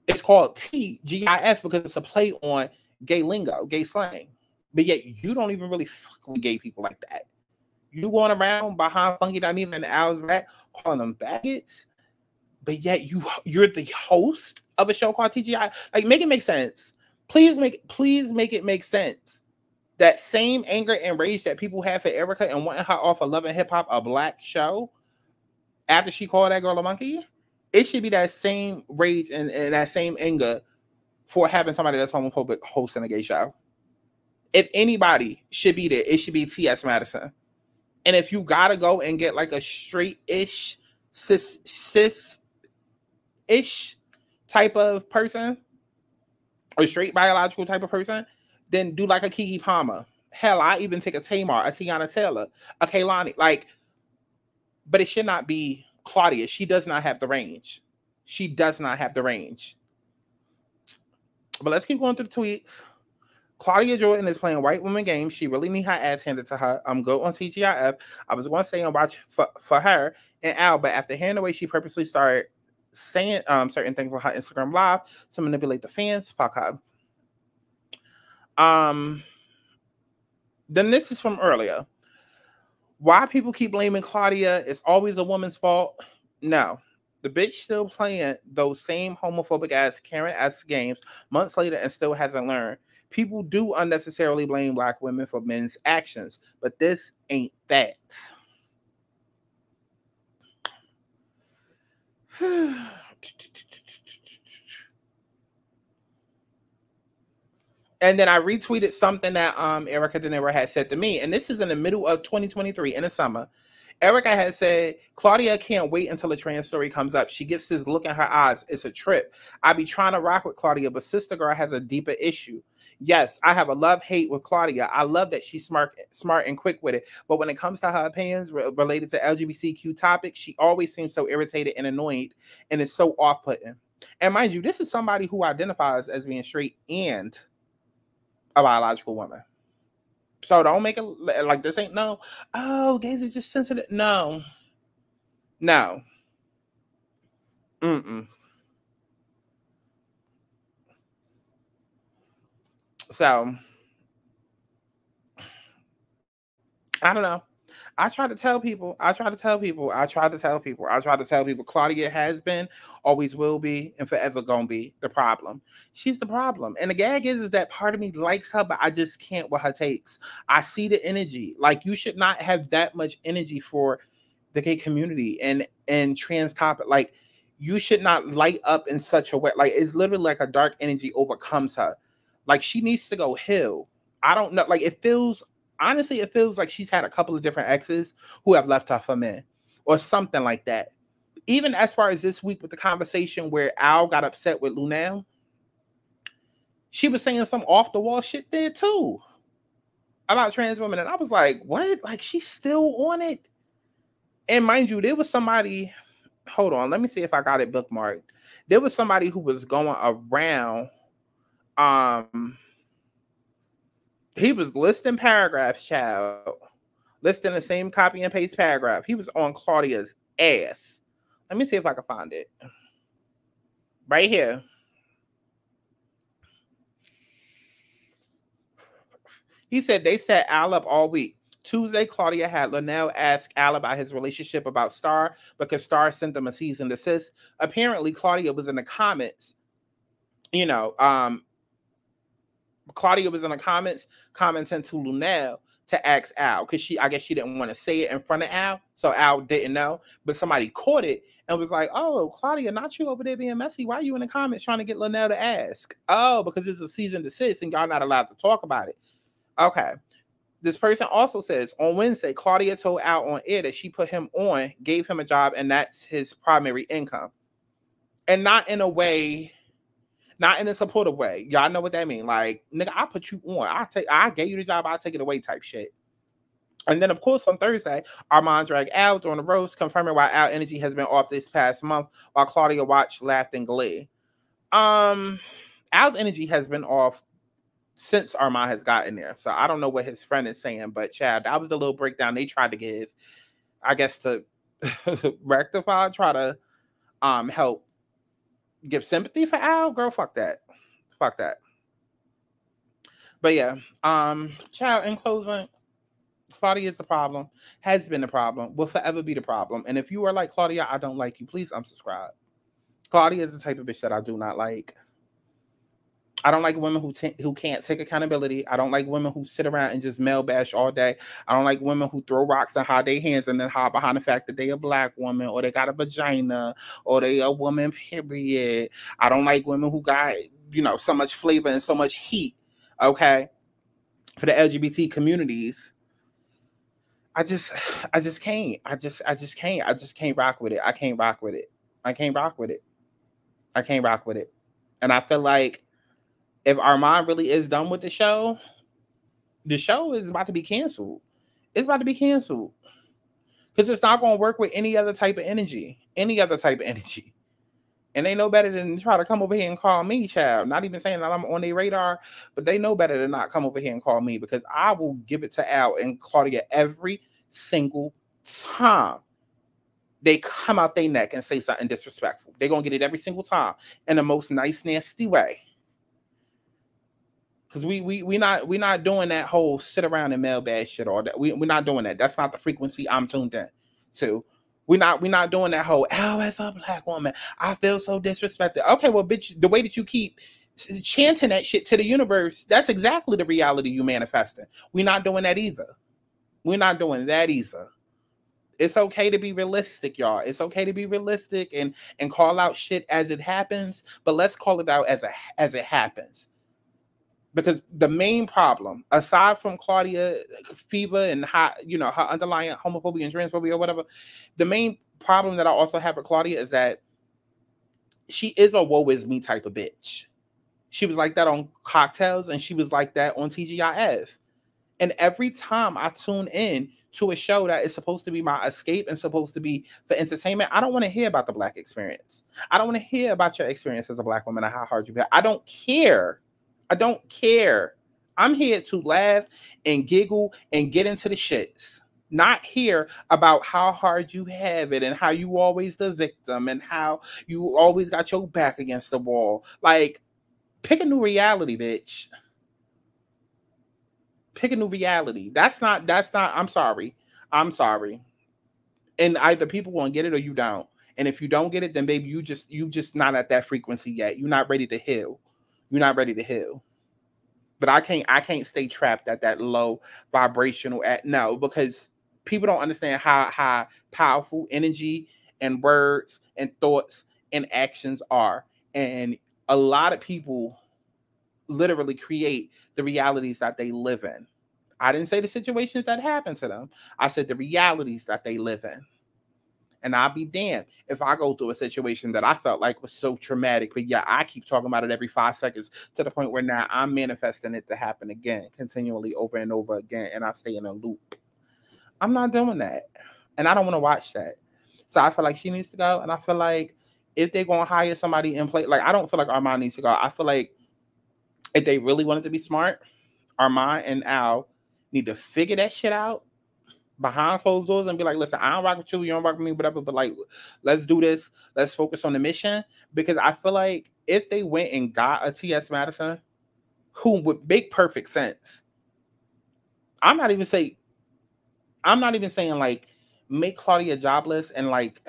It's called TGIF because it's a play on gay lingo, gay slang. But yet you don't even really fuck with gay people like that. You going around behind Funky Dineva and Al's back calling them faggots, but yet you're the host of a show called TGI. Like, make it make sense. Please make it make sense. That same anger and rage that people have for Erica and wanting her off of Love and Hip Hop, a black show, after she called that girl a monkey, it should be that same rage and that same anger for having somebody that's homophobic hosting a gay show. If anybody should be there, it should be T.S. Madison. And if you gotta go and get like a straight-ish, cis-ish type of person, or straight biological type of person, then do like a Keke Palmer. Hell, I even take a Tamar, a Tiana Taylor, a Kaylani. Like, but it should not be Claudia. She does not have the range. She does not have the range. But let's keep going through the tweets. Claudia Jordan is playing white woman games. She really need her ass handed to her. I'm good on TGIF. I was going to say and watch for her and Al, but after hearing the way she purposely started saying certain things on her Instagram Live to manipulate the fans, fuck her. Then this is from earlier. Why people keep blaming Claudia? It's always a woman's fault. No. The bitch still playing those same homophobic ass Karen-esque games months later and still hasn't learned. People do unnecessarily blame black women for men's actions, but this ain't that. And then I retweeted something that Erica Dineva had said to me, and this is in the middle of 2023 in the summer. Erica had said, Claudia can't wait until a trans story comes up. She gets this look in her eyes. It's a trip. I be trying to rock with Claudia, but sister girl has a deeper issue. Yes, I have a love-hate with Claudia. I love that she's smart and quick with it. But when it comes to her opinions related to LGBTQ topics, she always seems so irritated and annoyed, and it's so off-putting. And mind you, this is somebody who identifies as being straight and a biological woman. So don't make it like this ain't no, oh, gays is just sensitive. No. No. So, I don't know. I try to tell people, Claudia has been, always will be, and forever gonna be the problem. She's the problem. And the gag is that part of me likes her, but I just can't with her takes. I see the energy. Like, you should not have that much energy for the gay community and trans topic. Like, you should not light up in such a way. Like, it's literally like a dark energy overcomes her. Like, she needs to go heal. I don't know. Like, honestly, it feels like she's had a couple of different exes who have left her for men or something like that. even as far as this week with the conversation where Al got upset with Lunel, she was saying some off the wall shit there too about trans women. And I was like, what? Like, she's still on it? And mind you, there was somebody, hold on, let me see if I got it bookmarked. There was somebody who was going around, he was listing paragraphs, child. Listing the same copy and paste paragraph. He was on Claudia's ass. Let me see if I can find it. Right here. He said they set Al up all week. Tuesday, Claudia had Linnell ask Al about his relationship about Star because Star sent them a cease and desist. Apparently, Claudia was in the comments. You know, Claudia was in the comments commenting to Linnell to ask Al because I guess she didn't want to say it in front of Al, so Al didn't know. But somebody caught it and was like, "Oh, Claudia, not you over there being messy. Why are you in the comments trying to get Linnell to ask?" Oh, because it's a cease and desist and y'all not allowed to talk about it. Okay. This person also says on Wednesday, Claudia told Al on air that she put him on, gave him a job, and that's his primary income. And not in a way, not in a supportive way. Y'all know what that means. Like, nigga, I put you on. I gave you the job, I'll take it away type shit. And then, of course, on Thursday, Armon dragged Al during the roast, confirming why Al energy has been off this past month, while Claudia watched, laughed, and glee. Al's energy has been off since Armon has gotten there. So I don't know what his friend is saying, but Chad, that was the little breakdown they tried to give, I guess, to rectify, try to help give sympathy for Al. Girl, fuck that. Fuck that. But yeah, Chad, in closing, Claudia is the problem, has been the problem, will forever be the problem. And if you are like Claudia, I don't like you, please unsubscribe. Claudia is the type of bitch that I do not like. I don't like women who can't take accountability. I don't like women who sit around and just male bash all day. I don't like women who throw rocks and hide their hands and then hide behind the fact that they a black woman or they got a vagina or they a woman, period. I don't like women who got, you know, so much flavor and so much heat, okay, for the LGBT communities. I just can't. I just can't. I just can't rock with it. I can't rock with it. I can't rock with it. I can't rock with it. And I feel like if Armon really is done with the show is about to be canceled. It's about to be canceled. Because it's not going to work with any other type of energy. Any other type of energy. And they know better than to try to come over here and call me, child. Not even saying that I'm on their radar, but they know better than not come over here and call me, because I will give it to Al and Claudia every single time they come out their neck and say something disrespectful. They're going to get it every single time in the most nice, nasty way. Because we not doing that whole sit around and mail bad shit all that. We're not doing that. That's not the frequency I'm tuned in to. We're not doing that whole, oh, as a black woman, I feel so disrespected. Okay, well, bitch, the way that you keep chanting that shit to the universe, that's exactly the reality you manifesting. We're not doing that either. We're not doing that either. It's okay to be realistic, y'all. It's okay to be realistic and call out shit as it happens, but let's call it out as it happens. Because the main problem, aside from Claudia fever and her underlying homophobia and transphobia or whatever, the main problem that I also have with Claudia is that she is a woe is me type of bitch. She was like that on Cocktails and she was like that on TGIF. And every time I tune in to a show that is supposed to be my escape and supposed to be for entertainment, I don't want to hear about the black experience. I don't want to hear about your experience as a black woman and how hard you've had. I don't care. I don't care. I'm here to laugh and giggle and get into the shits. Not hear about how hard you have it and how you always the victim and how you always got your back against the wall. Like, pick a new reality, bitch. Pick a new reality. That's not, I'm sorry. I'm sorry. And either people won't get it or you don't. And if you don't get it, then baby, you just not at that frequency yet. You're not ready to heal. You're not ready to heal. But I can't stay trapped at that low vibrational no, because people don't understand how powerful energy and words and thoughts and actions are. And a lot of people literally create the realities that they live in. I didn't say the situations that happen to them. I said the realities that they live in. And I'll be damned if I go through a situation that I felt like was so traumatic, but yeah, I keep talking about it every 5 seconds to the point where now I'm manifesting it to happen again, continually over and over again, and I stay in a loop. I'm not doing that, and I don't want to watch that. So I feel like she needs to go, and I feel like if they're going to hire somebody in play, like I don't feel like Armon needs to go. I feel like if they really wanted to be smart, Armon and Al need to figure that shit out behind closed doors and be like, listen, I don't rock with you, you don't rock with me, whatever, but like, let's do this. Let's focus on the mission. Because I feel like if they went and got a T.S. Madison, who would make perfect sense. I'm not even saying like make Claudia jobless and like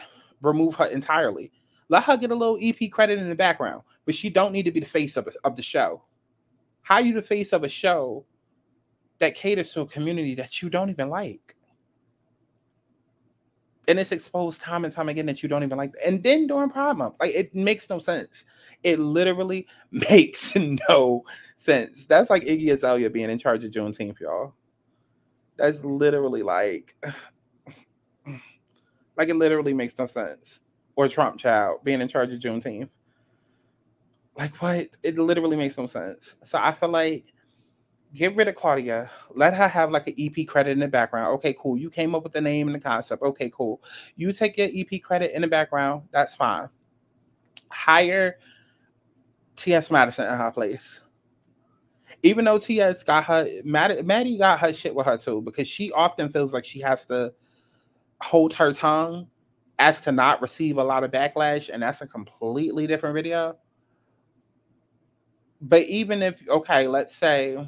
remove her entirely. Let her get a little EP credit in the background, but she don't need to be the face of the show. How are you the face of a show that caters to a community that you don't even like? And it's exposed time and time again that you don't even like. And then during Pride Month, like it makes no sense. It literally makes no sense. That's like Iggy Azalea being in charge of Juneteenth, y'all. That's literally like it literally makes no sense. Or Trump child being in charge of Juneteenth. Like what? It literally makes no sense. So I feel like get rid of Claudia. Let her have like an EP credit in the background. Okay, cool. You came up with the name and the concept. Okay, cool. You take your EP credit in the background. That's fine. Hire T.S. Madison in her place. Even though T.S. got her, Maddie got her shit with her too, because she often feels like she has to hold her tongue as to not receive a lot of backlash, and that's a completely different video. But even if, okay, let's say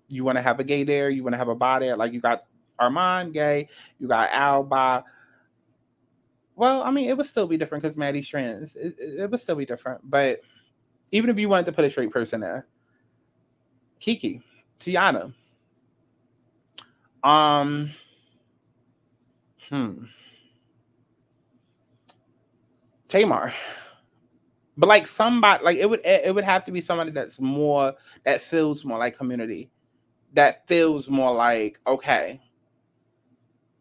you want to have a gay there, you want to have a bi there, like you got Armon gay, you got Al bi. Well, I mean, it would still be different because Maddie's trans. It would still be different. But even if you wanted to put a straight person there, Kiki, Tiana, Tamar. But like somebody, like it would have to be somebody that feels more like community, that feels more like, okay,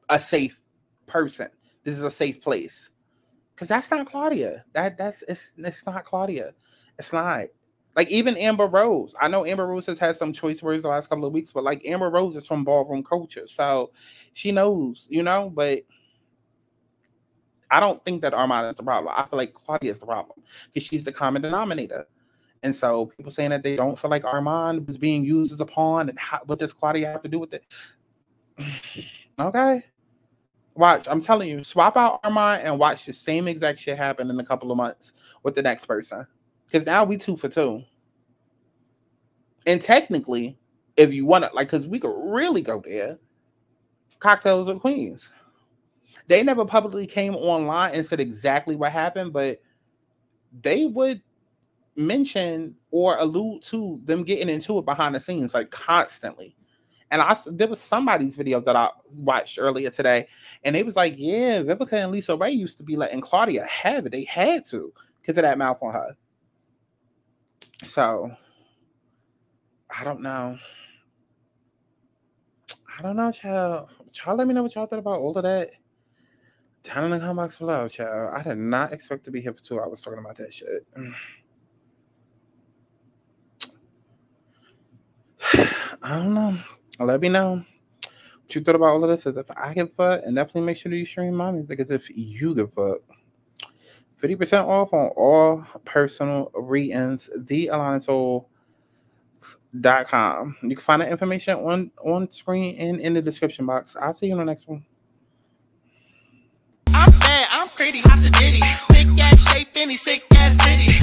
a safe person. This is a safe place. Because that's not Claudia. It's not Claudia. It's not. Like even Amber Rose. I know Amber Rose has had some choice words the last couple of weeks, but like Amber Rose is from ballroom culture. So she knows, you know, but I don't think that Armon is the problem. I feel like Claudia is the problem because she's the common denominator. And so people saying that they don't feel like Armon was being used as a pawn, and what does Claudia have to do with it? Okay. Watch, I'm telling you, swap out Armon and watch the same exact shit happen in a couple of months with the next person. Because now we 2 for 2. And technically, if you want to, like, because we could really go there, Cocktails with Queens. They never publicly came online and said exactly what happened, but they would mention or allude to them getting into it behind the scenes, like constantly. And there was somebody's video that I watched earlier today, and it was like, yeah, Vivica and Lisa Ray used to be letting Claudia have it. They had to because of that mouth on her. So, I don't know. Child. Y'all let me know what y'all thought about all of that. Down in the comment box below, child. I did not expect to be here for 2 hours talking about that shit. I don't know. Let me know what you thought about all of this. As if I give a fuck, and definitely make sure that you stream my music as if you give a fuck. 50% off on all personal readings. TheAlanaSoul.com. You can find that information on screen and in the description box. I'll see you in the next one. I'm bad, I'm pretty, hot to ditty. Thick ass shape, any sick ass city.